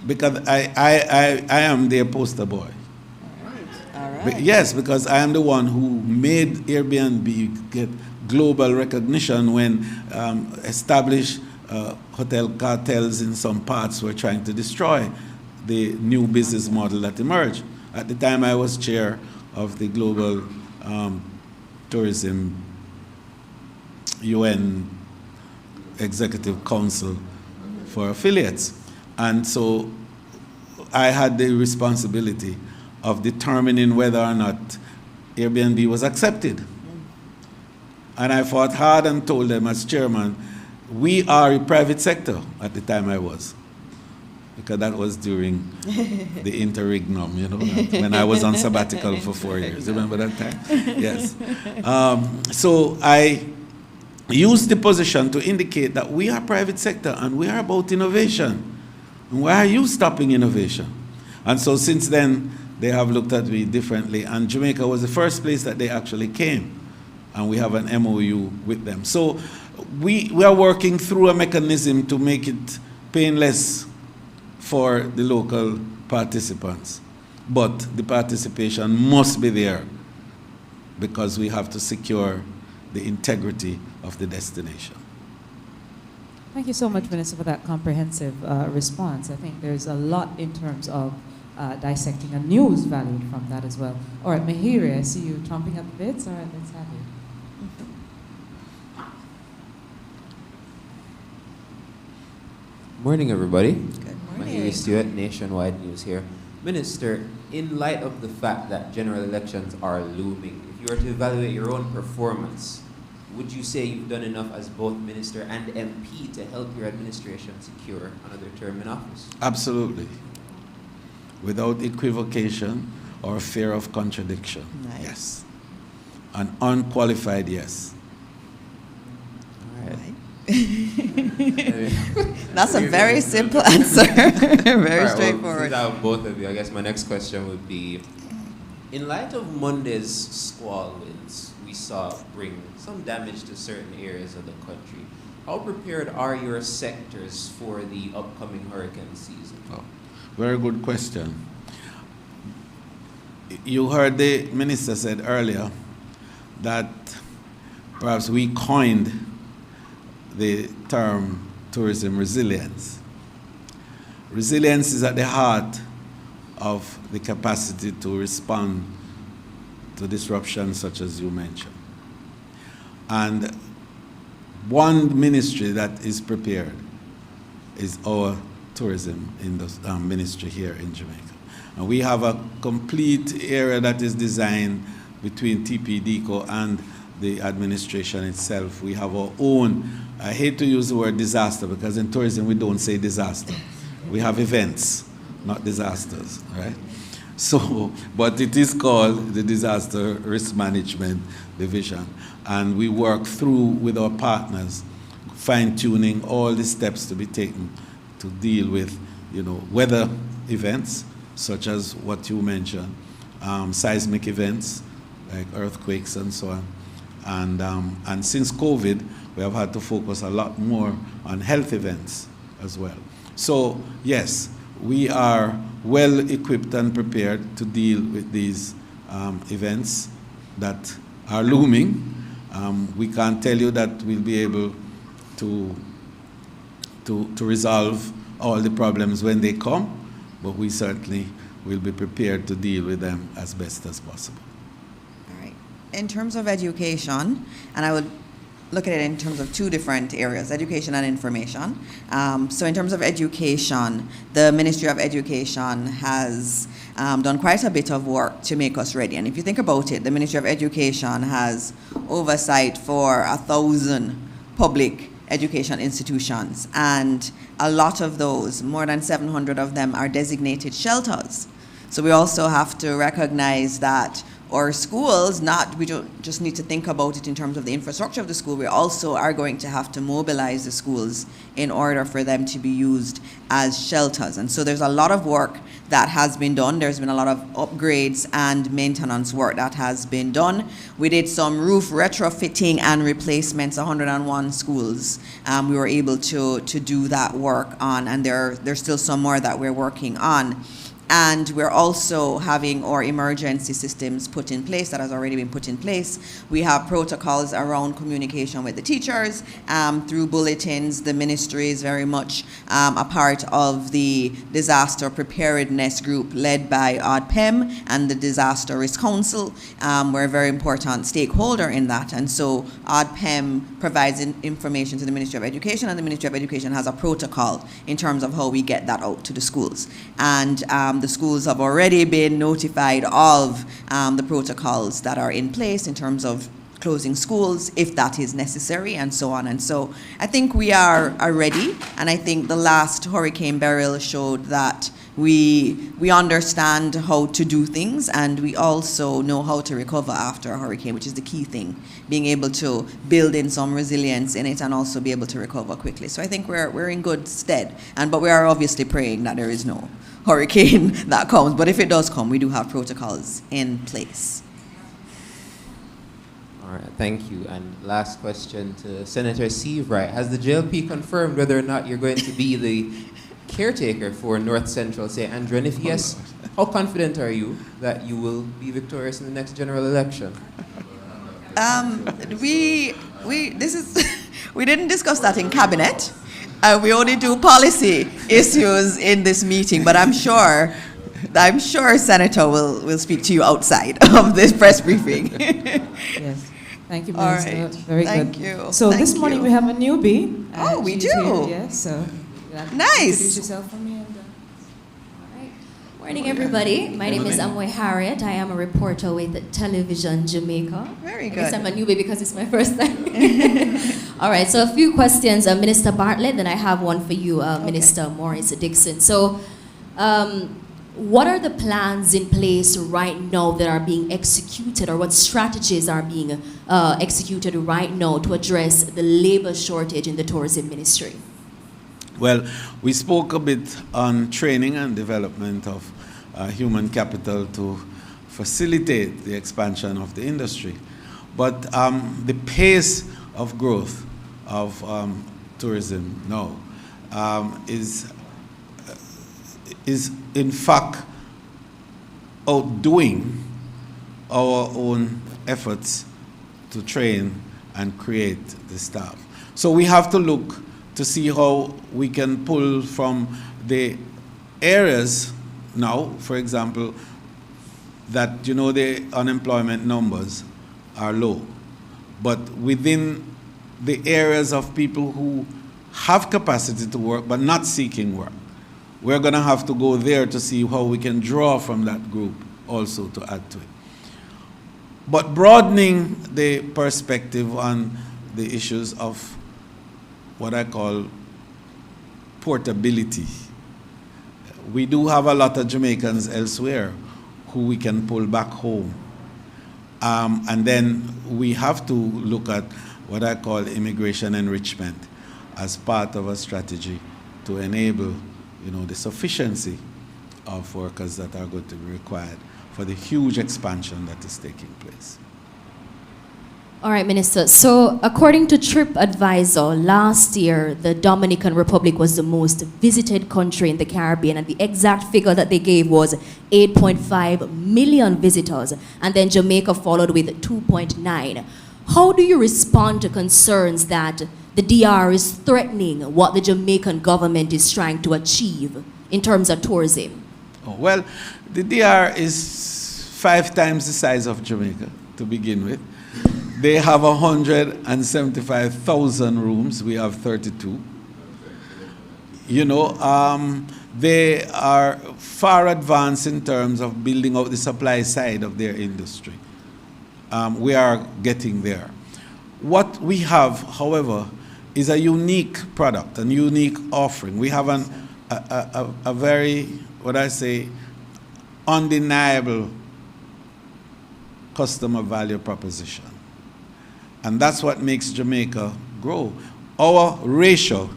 Because I am their poster boy. All right. Yes, because I am the one who made Airbnb get global recognition when established hotel cartels in some parts were trying to destroy the new business model that emerged. At the time, I was chair of the Global Tourism UN Executive Council for affiliates. And so I had the responsibility of determining whether or not Airbnb was accepted. And I fought hard and told them as chairman, we are a private sector at the time I was. Because that was during the interregnum, when I was on sabbatical for 4 years. Remember that time? Yes. So I used the position to indicate that we are private sector and we are about innovation. And why are you stopping innovation? And so since then, they have looked at me differently. And Jamaica was the first place that they actually came. And we have an MOU with them. So we are working through a mechanism to make it painless for the local participants. But the participation must be there because we have to secure the integrity of the destination. Thank you so much, Minister, for that comprehensive response. I think there's a lot in terms of dissecting and news value from that as well. All right, Mahiri, I see you chomping at the bits. All right, let's have you. Morning, everybody. Good morning. Mahiri Stewart, Nationwide News here. Minister, in light of the fact that general elections are looming, if you were to evaluate your own performance, would you say you've done enough as both minister and MP to help your administration secure another term in office? Absolutely. Without equivocation or fear of contradiction. Nice. Yes. An unqualified yes. All right. That's a very simple answer. Very All right, straightforward. Well, since I have both of you, I guess my next question would be, in light of Monday's squall winds we saw bring some damage to certain areas of the country, how prepared are your sectors for the upcoming hurricane season? Oh, very good question. You heard the minister said earlier that perhaps we coined the term tourism resilience. Resilience is at the heart of the capacity to respond to disruptions such as you mentioned. And one ministry that is prepared is our tourism ministry here in Jamaica. And we have a complete area that is designed between TPDCO and the administration itself. We have our own, I hate to use the word disaster because in tourism we don't say disaster. We have events, not disasters, right? So, but it is called the Disaster Risk Management Division. And we work through with our partners, fine-tuning all the steps to be taken to deal with, weather events, such as what you mentioned, seismic events, like earthquakes and so on. And since COVID, we have had to focus a lot more on health events as well. So, yes, we are well equipped and prepared to deal with these events that are looming. We can't tell you that we'll be able to resolve all the problems when they come, but we certainly will be prepared to deal with them as best as possible. All right. In terms of education, and I would look at it in terms of two different areas, education and information. So in terms of education, the Ministry of Education has done quite a bit of work to make us ready. And if you think about it, the Ministry of Education has oversight for 1,000 public education institutions. And a lot of those, more than 700 of them, are designated shelters. So we also have to recognize that our schools, we don't just need to think about it in terms of the infrastructure of the school, we also are going to have to mobilize the schools in order for them to be used as shelters. And so there's a lot of work that has been done. There's been a lot of upgrades and maintenance work that has been done. We did some roof retrofitting and replacements, 101 schools. We were able to do that work on, and there's still some more that we're working on. And we're also having our emergency systems put in place, that has already been put in place. We have protocols around communication with the teachers through bulletins. The ministry is very much a part of the disaster preparedness group led by ODPEM and the Disaster Risk Council. We're a very important stakeholder in that. And so ODPEM provides information to the Ministry of Education, and the Ministry of Education has a protocol in terms of how we get that out to the schools. And the schools have already been notified of the protocols that are in place in terms of closing schools if that is necessary, and so on. And so I think we are ready, and I think the last Hurricane Beryl showed that we understand how to do things, and we also know how to recover after a hurricane, which is the key thing, being able to build in some resilience in it and also be able to recover quickly. So I think we're in good stead, but we are obviously praying that there is no hurricane that comes, but if it does come, we do have protocols in place. All right, thank you. And last question to Senator Seabright. Has the JLP confirmed whether or not you're going to be the caretaker for North Central St. Andrew? And if yes, how confident are you that you will be victorious in the next general election? We didn't discuss that in cabinet. We only do policy issues in this meeting, but I'm sure Senator will speak to you outside of this press briefing. Yes. Thank you, All Minister. right. Very Thank good. you. So Thank this morning you. we have a newbie. Oh, we she's do? here, yes, so Nice. introduce yourself for me. Morning, everybody. My name is Amwe Harriet. I am a reporter with Television Jamaica. Very I guess good. I'm a newbie because it's my first time. All right, so a few questions, Minister Bartlett, then I have one for you, Minister Maurice Dixon. So, what are the plans in place right now that are being executed, or what strategies are being executed right now to address the labor shortage in the tourism ministry? Well, we spoke a bit on training and development of human capital to facilitate the expansion of the industry. But the pace of growth of tourism now is in fact outdoing our own efforts to train and create the staff. So we have to look to see how we can pull from the areas now, for example, that the unemployment numbers are low, but within the areas of people who have capacity to work but not seeking work, we're going to have to go there to see how we can draw from that group also to add to it. But broadening the perspective on the issues of what I call portability. We do have a lot of Jamaicans elsewhere who we can pull back home. And then we have to look at what I call immigration enrichment as part of a strategy to enable the sufficiency of workers that are going to be required for the huge expansion that is taking place. All right, Minister. So, according to TripAdvisor, last year, the Dominican Republic was the most visited country in the Caribbean, and the exact figure that they gave was 8.5 million visitors, and then Jamaica followed with 2.9. How do you respond to concerns that the DR is threatening what the Jamaican government is trying to achieve in terms of tourism? Oh, well, the DR is 5 times the size of Jamaica to begin with. They have 175,000 rooms. We have 32. They are far advanced in terms of building out the supply side of their industry. We are getting there. What we have, however, is a unique product, a unique offering. We have a very, what I say, undeniable customer value proposition. And that's what makes Jamaica grow. Our ratio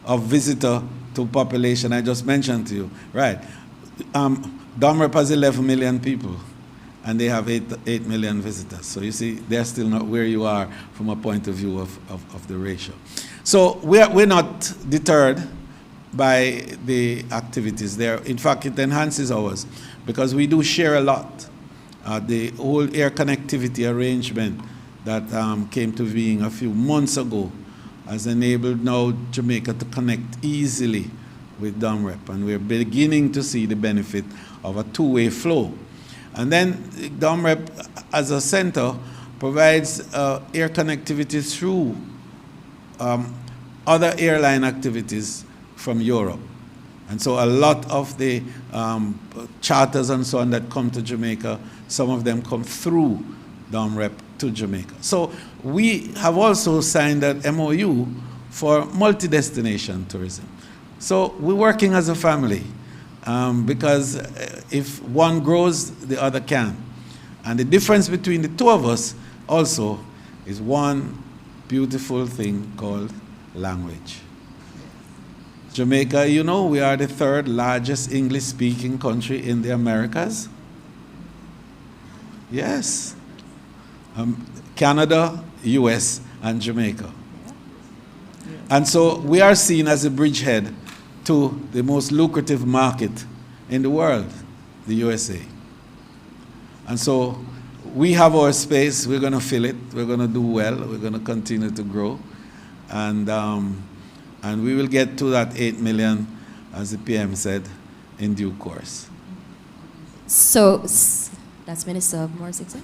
of visitor to population, I just mentioned to you, right? Domrep has 11 million people, and they have 8 million visitors. So you see, they're still not where you are from a point of view of the ratio. So we're not deterred by the activities there. In fact, it enhances ours, because we do share a lot. The whole air connectivity arrangement that came to being a few months ago has enabled now Jamaica to connect easily with Domrep, and we're beginning to see the benefit of a two-way flow. And then Domrep, as a center, provides air connectivity through other airline activities from Europe. And so a lot of the charters and so on that come to Jamaica, some of them come through Domrep to Jamaica. So we have also signed an MOU for multi-destination tourism. So we're working as a family, because if one grows, the other can. And the difference between the two of us also is one beautiful thing called language. Jamaica, we are the 3rd largest English-speaking country in the Americas. Yes. Canada, US, and Jamaica. And so we are seen as a bridgehead to the most lucrative market in the world, the USA. And so we have our space. We're going to fill it. We're going to do well. We're going to continue to grow. And And we will get to that 8 million, as the PM said, in due course. So, that's Minister Morris, is it?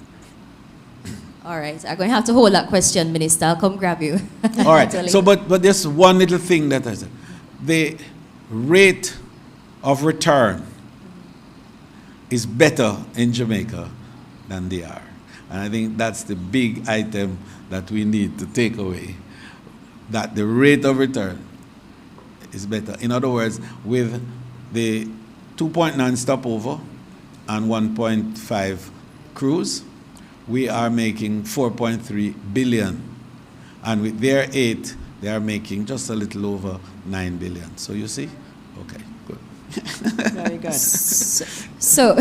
All right, I'm going to have to hold that question, Minister. I'll come grab you. All right, so but there's one little thing that I said. The rate of return is better in Jamaica than they are. And I think that's the big item that we need to take away, that the rate of return is better. In other words, with the 2.9 stopover and 1.5 cruise, we are making 4.3 billion. And with their 8, they are making just a little over 9 billion. So you see? Okay, good. Very good. So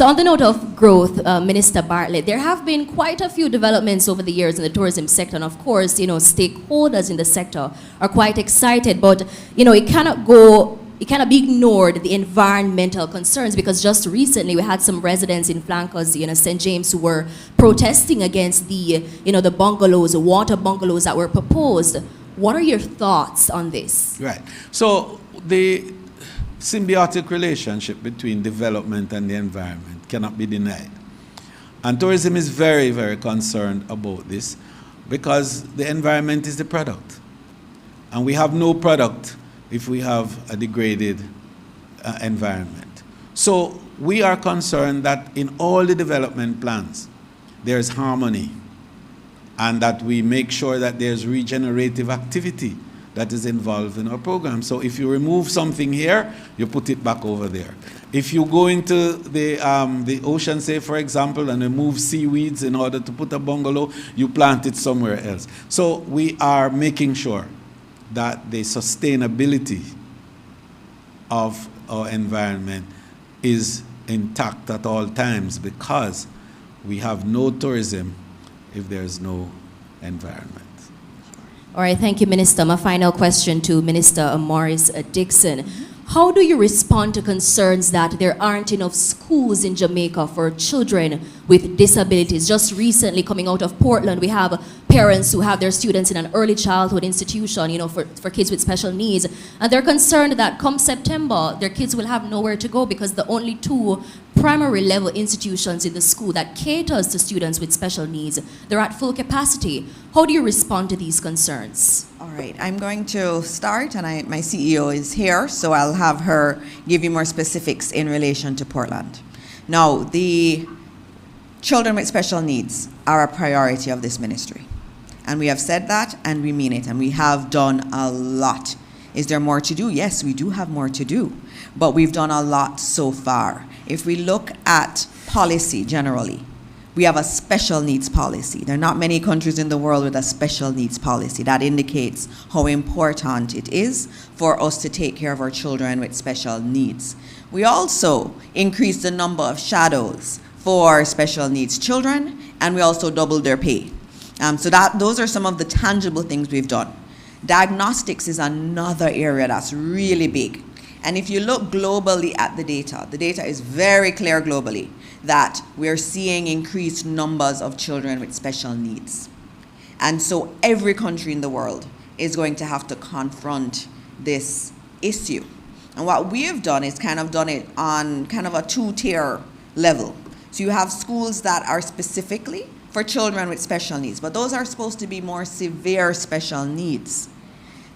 on the note of growth, Minister Bartlett, there have been quite a few developments over the years in the tourism sector. And of course, stakeholders in the sector are quite excited, but, it cannot be ignored, the environmental concerns, because just recently we had some residents in Flankers, St. James, who were protesting against the bungalows, the water bungalows that were proposed. What are your thoughts on this? Right. So the symbiotic relationship between development and the environment cannot be denied. And tourism is very, very concerned about this because the environment is the product. And we have no product if we have a degraded environment. So we are concerned that in all the development plans, there's harmony, and that we make sure that there's regenerative activity that is involved in our program. So if you remove something here, you put it back over there. If you go into the ocean, say, for example, and remove seaweeds in order to put a bungalow, you plant it somewhere else. So we are making sure that the sustainability of our environment is intact at all times, because we have no tourism if there's no environment. All right, thank you, Minister. My final question to Minister Morris Dixon. How do you respond to concerns that there aren't enough schools in Jamaica for children with disabilities? Just recently, coming out of Portland, we have parents who have their students in an early childhood institution, for kids with special needs. And they're concerned that come September, their kids will have nowhere to go because the only 2 primary level institutions in the school that caters to students with special needs, they're at full capacity. How do you respond to these concerns? All right, I'm going to start, and my CEO is here, so I'll have her give you more specifics in relation to Portland. Now, the children with special needs are a priority of this ministry. And we have said that, and we mean it, and we have done a lot. Is there more to do? Yes, we do have more to do, but we've done a lot so far. If we look at policy generally, we have a special needs policy. There are not many countries in the world with a special needs policy. That indicates how important it is for us to take care of our children with special needs. We also increased the number of shadows for special needs children, and we also doubled their pay. So those are some of the tangible things we've done. Diagnostics is another area that's really big. And if you look globally at the data is very clear globally that we're seeing increased numbers of children with special needs. And so every country in the world is going to have to confront this issue. And what we have done is kind of done it on kind of a 2-tier level. So you have schools that are specifically for children with special needs, but those are supposed to be more severe special needs.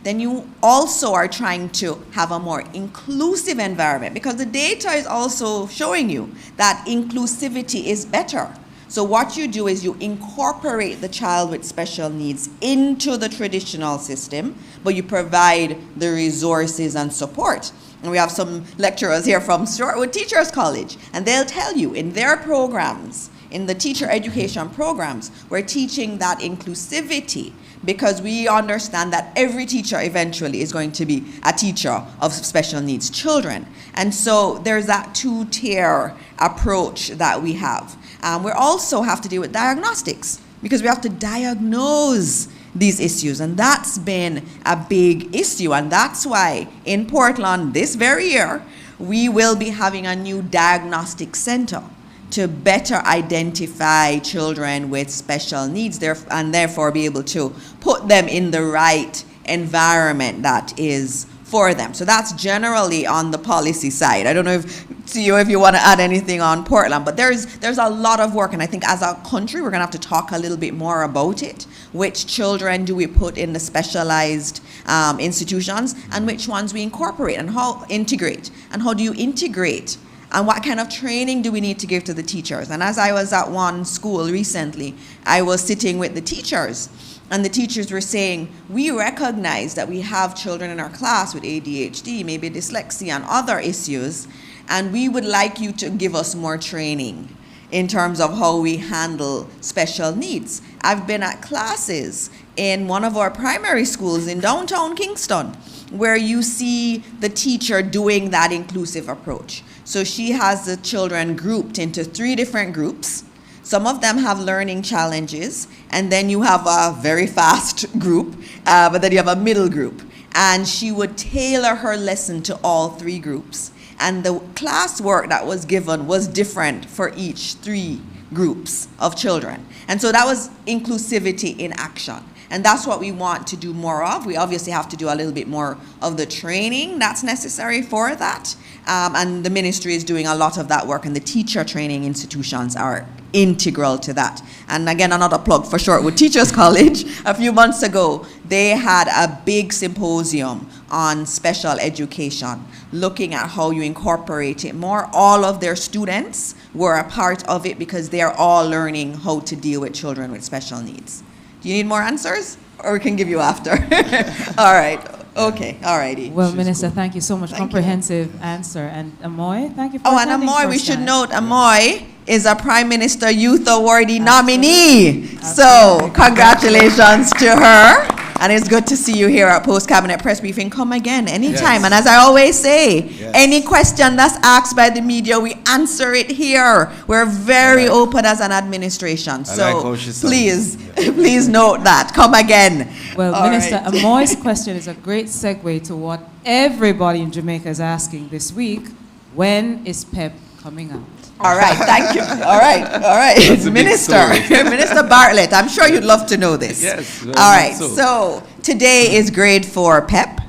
Then you also are trying to have a more inclusive environment, because the data is also showing you that inclusivity is better. So what you do is you incorporate the child with special needs into the traditional system, but you provide the resources and support. And we have some lecturers here from Shortwood Teachers College, and they'll tell you in their programs, in the teacher education programs, we're teaching that inclusivity, because we understand that every teacher eventually is going to be a teacher of special needs children. And so there's that 2-tier approach that we have. We also have to deal with diagnostics, because we have to diagnose these issues, and that's been a big issue. And that's why in Portland this very year, we will be having a new diagnostic center to better identify children with special needs and therefore be able to put them in the right environment that is for them. So that's generally on the policy side. I don't know if you want to add anything on Portland, but there's a lot of work, and I think as a country we're going to have to talk a little bit more about it. Which children do we put in the specialized institutions, and which ones we incorporate, and how integrate, and how do you integrate, and what kind of training do we need to give to the teachers? And as I was at one school recently, I was sitting with the teachers, and the teachers were saying, we recognize that we have children in our class with ADHD, maybe dyslexia and other issues, and we would like you to give us more training in terms of how we handle special needs. I've been at classes in one of our primary schools in downtown Kingston where you see the teacher doing that inclusive approach. So she has the children grouped into 3 different groups. Some of them have learning challenges, and then you have a very fast group, but then you have a middle group. And she would tailor her lesson to all 3 groups. And the classwork that was given was different for each 3 groups of children. And so that was inclusivity in action. And that's what we want to do more of. We obviously have to do a little bit more of the training that's necessary for that. And the ministry is doing a lot of that work, and the teacher training institutions are integral to that. And again, another plug for Shortwood Teachers College. A few months ago, they had a big symposium on special education, looking at how you incorporate it more. All of their students were a part of it because they're all learning how to deal with children with special needs. Do you need more answers, or we can give you after? All right. Okay. All righty. Well, Minister, thank you so much. Comprehensive answer. And Amoy, thank you for attending. Amoy, we should note, Amoy is a Prime Minister Youth Awardee nominee. So, congratulations to her. And it's good to see you here at Post Cabinet Press Briefing. Come again anytime. Yes. And as I always say, any question that's asked by the media, we answer it here. We're very open as an administration. So please note that. Come again. Well, all Minister, right. Amoy's question is a great segue to what everybody in Jamaica is asking this week. When is PEP coming out? All right, thank you. All right. Minister Bartlett, I'm sure you'd love to know this. Yes. All right, so today is grade 4 PEP.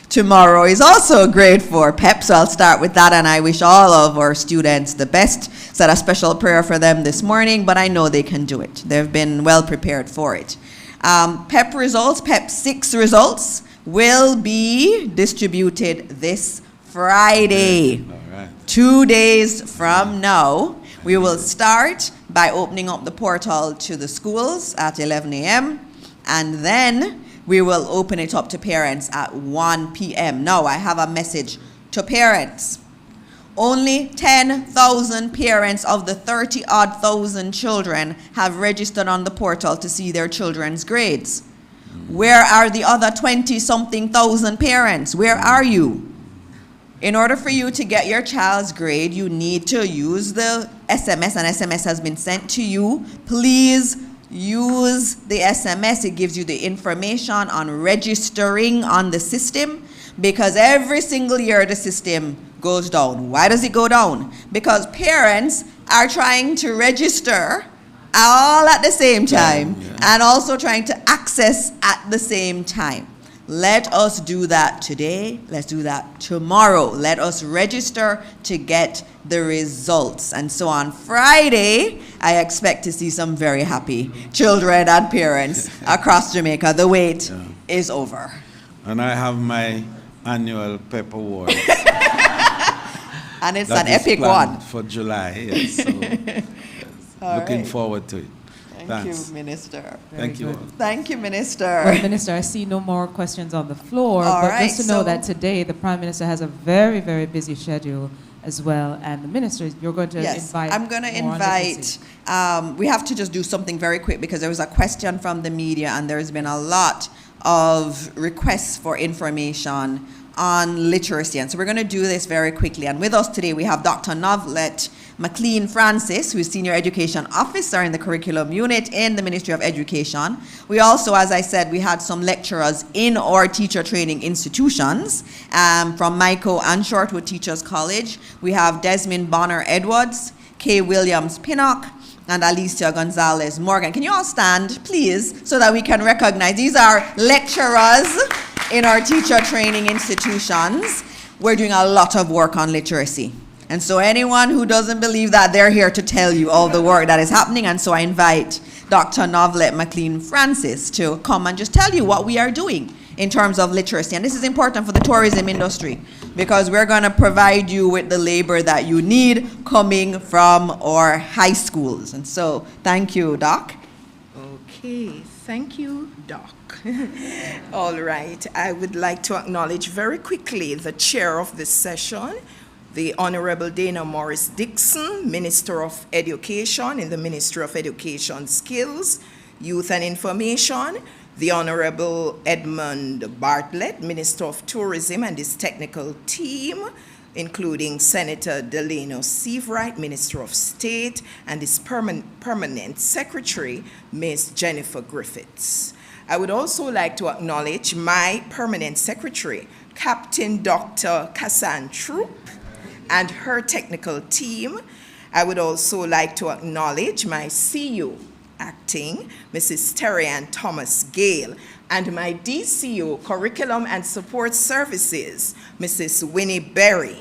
Tomorrow is also grade 4 PEP, so I'll start with that, and I wish all of our students the best. Said a special prayer for them this morning, but I know they can do it. They've been well prepared for it. PEP results, PEP 6 results, will be distributed this Friday. 2 days from now. We will start by opening up the portal to the schools at 11 a.m. and then we will open it up to parents at 1 p.m. Now, I have a message to parents. Only 10,000 parents of the 30-odd thousand children have registered on the portal to see their children's grades. Where are the other 20-something thousand parents? Where are you? In order for you to get your child's grade, you need to use the SMS, and SMS has been sent to you. Please use the SMS. It gives you the information on registering on the system, because every single year the system goes down. Why does it go down? Because parents are trying to register all at the same time and also trying to access at the same time. Let us do that today. Let's do that tomorrow. Let us register to get the results. And so on Friday, I expect to see some very happy children and parents across Jamaica. The wait is over. And I have my annual PEP Award. And it's an epic one. For July, yes. So, looking forward to it. Thank you, Minister. Thank you. Thank you, Minister. Well, Minister, I see no more questions on the floor, just to know that today the Prime Minister has a very, very busy schedule as well, and the Minister, you're going to invite. I'm going to invite. We have to just do something very quick because there was a question from the media, and there's been a lot of requests for information on literacy, and so we're going to do this very quickly. And with us today, we have Dr. Novlet McLean Francis, who is Senior Education Officer in the Curriculum Unit in the Ministry of Education. We also, as I said, we had some lecturers in our teacher training institutions from MICO and Shortwood Teachers College. We have Desmond Bonner Edwards, Kay Williams Pinnock, and Alicia Gonzalez Morgan. Can you all stand, please, so that we can recognize? These are lecturers in our teacher training institutions, we're doing a lot of work on literacy. And so anyone who doesn't believe that, they're here to tell you all the work that is happening. And so I invite Dr. Novelet McLean-Francis to come and just tell you what we are doing in terms of literacy. And this is important for the tourism industry because we're going to provide you with the labor that you need coming from our high schools. And so thank you, Doc. Okay, thank you, Doc. All right, I would like to acknowledge very quickly the chair of this session, the Honorable Dana Morris Dixon, Minister of Education in the Ministry of Education Skills, Youth and Information, the Honorable Edmund Bartlett, Minister of Tourism, and his technical team, including Senator Delano Seavright, Minister of State, and his permanent secretary, Ms. Jennifer Griffiths. I would also like to acknowledge my permanent secretary, Captain Dr. Kassan Troop, and her technical team. I would also like to acknowledge my CU acting, Mrs. Terry Ann Thomas Gale, and my DCU, Curriculum and Support Services, Mrs. Winnie Berry,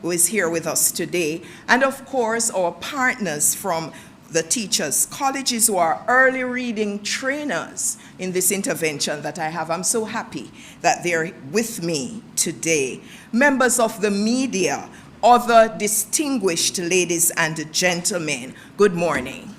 who is here with us today, and of course our partners from the teachers' colleges who are early reading trainers in this intervention that I have. I'm so happy that they're with me today. Members of the media, other distinguished ladies and gentlemen, good morning.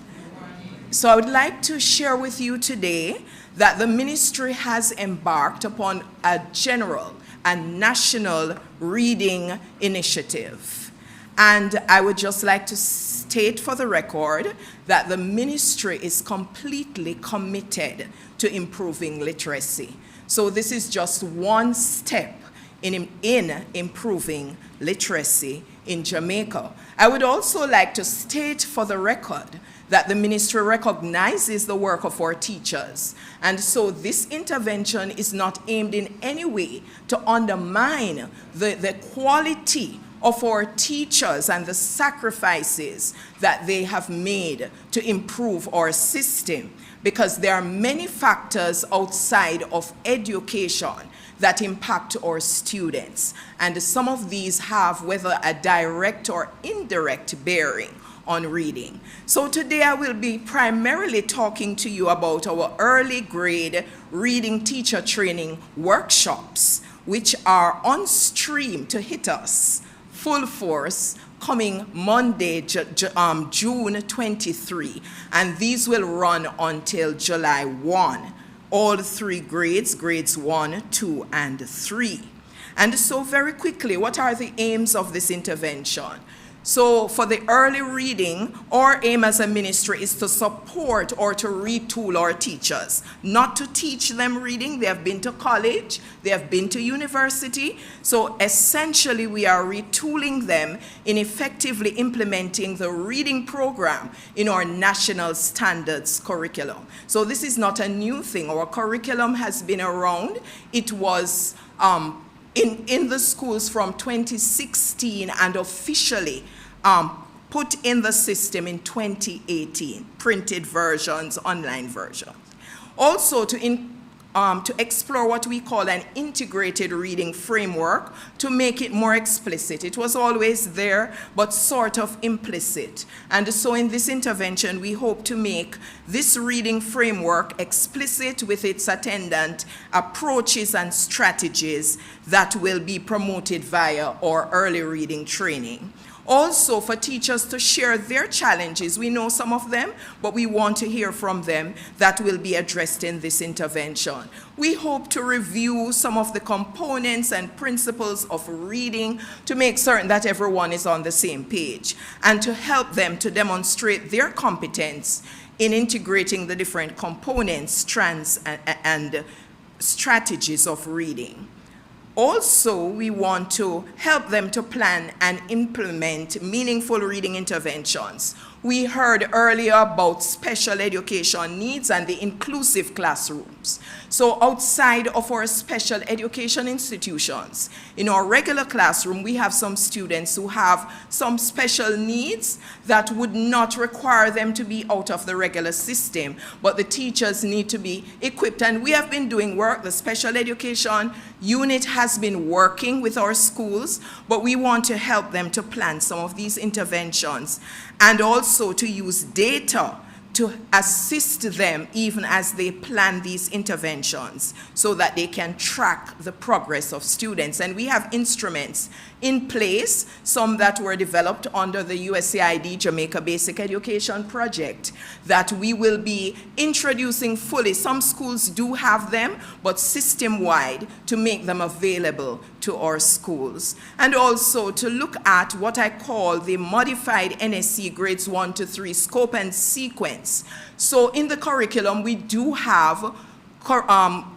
So I would like to share with you today that the ministry has embarked upon a general and national reading initiative. And I would just like to state for the record that the ministry is completely committed to improving literacy. So this is just one step in improving literacy in Jamaica. I would also like to state for the record that the ministry recognizes the work of our teachers. And so this intervention is not aimed in any way to undermine the quality of our teachers and the sacrifices that they have made to improve our system, because there are many factors outside of education that impact our students. And some of these have whether a direct or indirect bearing on reading. So today I will be primarily talking to you about our early grade reading teacher training workshops, which are on stream to hit us full force coming Monday, June 23. And these will run until July 1. All three grades, grades 1, 2, and 3. And so very quickly, what are the aims of this intervention? So for the early reading, our aim as a ministry is to support or to retool our teachers, not to teach them reading. They have been to college, they have been to university. So essentially we are retooling them in effectively implementing the reading program in our national standards curriculum. So this is not a new thing. Our curriculum has been around. It was in the schools from 2016 and officially put in the system in 2018, printed versions, online versions. Also to explore what we call an integrated reading framework to make it more explicit. It was always there, but sort of implicit. And so in this intervention, we hope to make this reading framework explicit with its attendant approaches and strategies that will be promoted via our early reading training. Also for teachers to share their challenges. We know some of them, but we want to hear from them. That will be addressed in this intervention. We hope to review some of the components and principles of reading to make certain that everyone is on the same page and to help them to demonstrate their competence in integrating the different components, strands, and strategies of reading. Also, we want to help them to plan and implement meaningful reading interventions. We heard earlier about special education needs and the inclusive classrooms. So outside of our special education institutions, in our regular classroom, we have some students who have some special needs that would not require them to be out of the regular system, but the teachers need to be equipped. And we have been doing work, the special education UNIT has been working with our schools, but we want to help them to plan some of these interventions and also to use data to assist them even as they plan these interventions so that they can track the progress of students. And we have instruments in place, some that were developed under the USAID Jamaica Basic Education Project that we will be introducing fully. Some schools do have them, but system-wide to make them available to our schools. And also to look at what I call the modified NSC grades 1 to 3 scope and sequence. So in the curriculum, we do have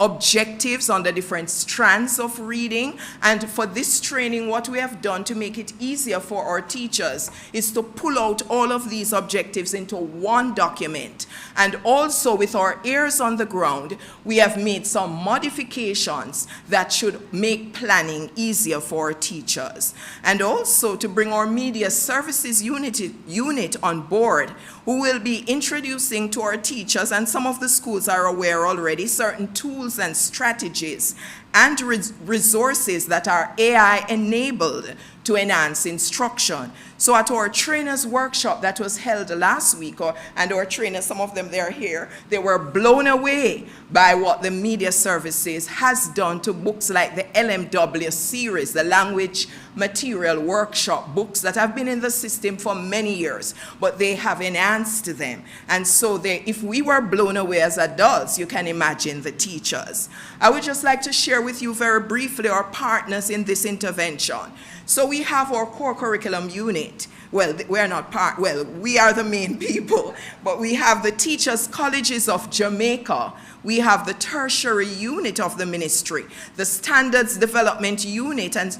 objectives on the different strands of reading, and for this training what we have done to make it easier for our teachers is to pull out all of these objectives into one document. And also with our ears on the ground, we have made some modifications that should make planning easier for our teachers. And also to bring our media services unit on board, who will be introducing to our teachers, and some of the schools are aware already, certain tools and strategies and resources that are AI enabled to enhance instruction. So at our trainers workshop that was held last week, and our trainers, some of them, they're here, they were blown away by what the media services has done to books like the LMW series, the language material workshop books that have been in the system for many years, but they have enhanced them. And so if we were blown away as adults, you can imagine the teachers. I would just like to share with you very briefly our partners in this intervention. So we have our core curriculum unit. Well, we're not part, well, we are the main people, but we have the Teachers Colleges of Jamaica. We have the tertiary unit of the ministry, the standards development unit, and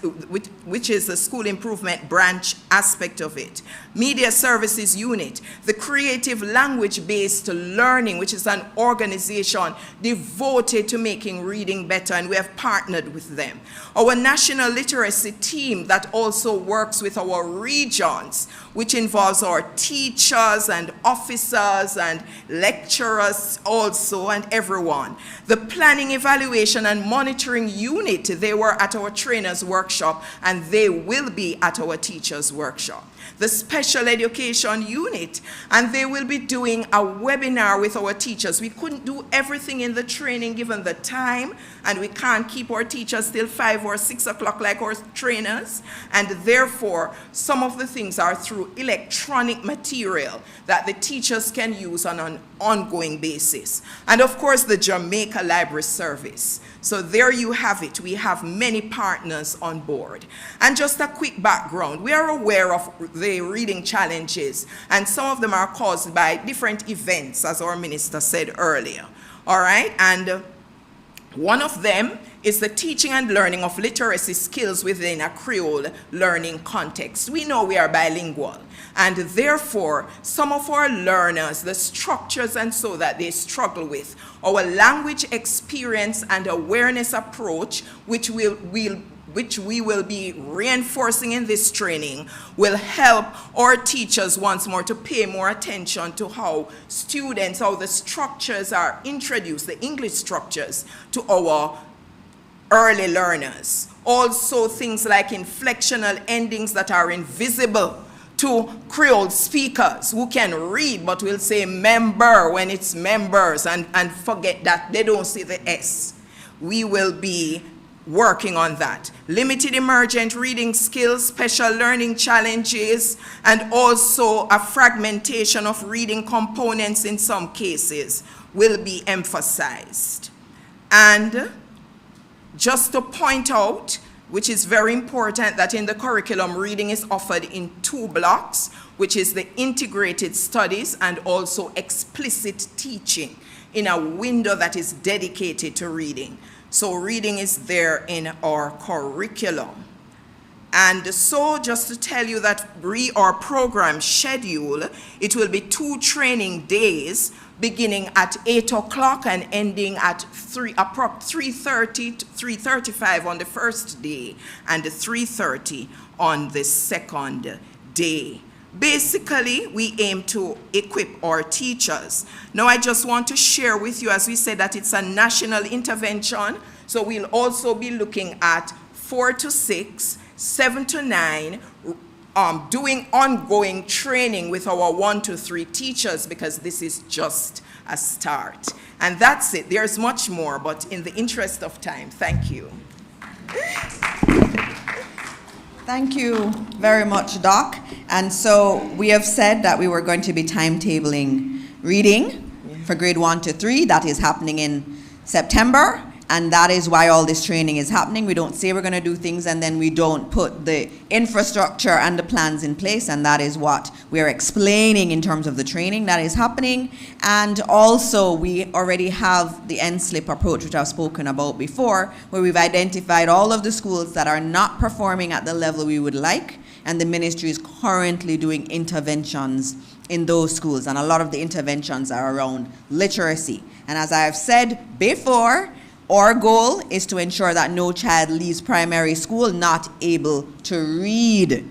which is the school improvement branch aspect of it, media services unit, the creative language-based learning, which is an organization devoted to making reading better, and we have partnered with them. Our national literacy team that also works with our regions, which involves our teachers and officers and lecturers also, and everyone. The planning, evaluation, and monitoring unit, they were at our trainers workshop, and they will be at our teachers workshop. The special education unit, and they will be doing a webinar with our teachers. We couldn't do everything in the training given the time, and we can't keep our teachers till 5 or 6 o'clock like our trainers, and therefore some of the things are through electronic material that the teachers can use on an ongoing basis. And of course the Jamaica Library Service. So there you have it. We have many partners on board. And just a quick background, we are aware of the reading challenges, and some of them are caused by different events, as our minister said earlier. All right, and one of them is the teaching and learning of literacy skills within a Creole learning context. We know we are bilingual, and therefore some of our learners, the structures and so that they struggle with, our language experience and awareness approach, which we will be reinforcing in this training, will help our teachers once more to pay more attention to how students, how the structures are introduced, the English structures, to our early learners. Also things like inflectional endings that are invisible to Creole speakers who can read but will say member when it's members, and forget that they don't say the S. We will be working on that. Limited emergent reading skills, special learning challenges, and also a fragmentation of reading components in some cases will be emphasized. And just to point out, which is very important, that in the curriculum, reading is offered in 2 blocks, which is the integrated studies and also explicit teaching in a window that is dedicated to reading. So reading is there in our curriculum. And so just to tell you that our program schedule, it will be 2 training days beginning at 8 o'clock and ending at 3:30 to 3:35 on the first day and 3:30 on the second day. Basically, we aim to equip our teachers. Now, I just want to share with you, as we said, that it's a national intervention. So we'll also be looking at 4 to 6, 7 to 9, doing ongoing training with our 1 to 3 teachers, because this is just a start. And that's it. There's much more, but in the interest of time, thank you. Thank you very much, Doc. And so we have said that we were going to be timetabling reading for grade 1 to 3. That is happening in September. And that is why all this training is happening. We don't say we're going to do things and then we don't put the infrastructure and the plans in place. And that is what we're explaining in terms of the training that is happening. And also we already have the NSLIP approach, which I've spoken about before, where we've identified all of the schools that are not performing at the level we would like. And the ministry is currently doing interventions in those schools. And a lot of the interventions are around literacy. And as I have said before, our goal is to ensure that no child leaves primary school not able to read.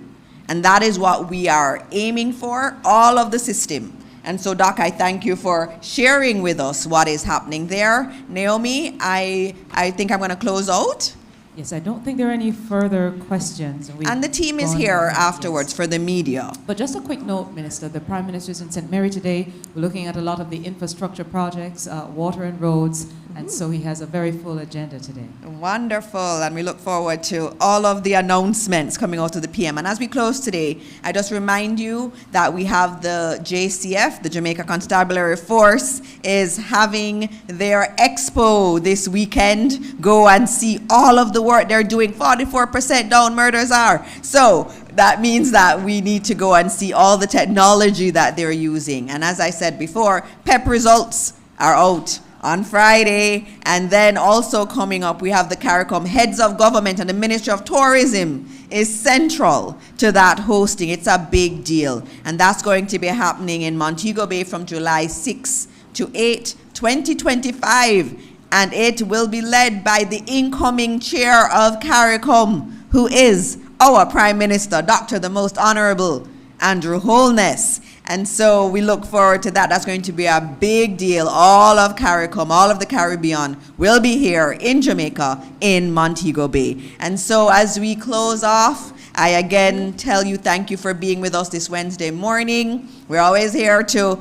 And that is what we are aiming for, all of the system. And so, Doc, I thank you for sharing with us what is happening there. Naomi, I think I'm going to close out. Yes, I don't think there are any further questions. And the team is here afterwards for the media. But just a quick note, Minister, the Prime Minister is in St. Mary today. We're looking at a lot of the infrastructure projects, water and roads, and so he has a very full agenda today. Wonderful, and we look forward to all of the announcements coming out of the PM. And as we close today, I just remind you that we have the JCF, the Jamaica Constabulary Force, is having their expo this weekend. Go and see all of the work they're doing. 44% down murders are. So that means that we need to go and see all the technology that they're using. And as I said before, PEP results are out on Friday. And then also coming up, we have the CARICOM Heads of Government, and the Ministry of Tourism is central to that hosting. It's a big deal. And that's going to be happening in Montego Bay from July 6 to 8, 2025. And it will be led by the incoming chair of CARICOM, who is our Prime Minister, Dr. the Most Honorable Andrew Holness. And so we look forward to that. That's going to be a big deal. All of CARICOM, all of the Caribbean will be here in Jamaica, in Montego Bay. And so as we close off, I again tell you thank you for being with us this Wednesday morning. We're always here to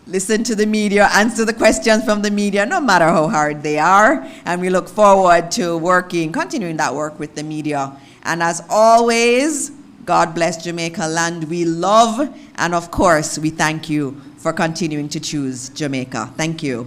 listen to the media, answer the questions from the media, no matter how hard they are. And we look forward to continuing that work with the media. And as always, God bless Jamaica, land we love. And of course, we thank you for continuing to choose Jamaica. Thank you.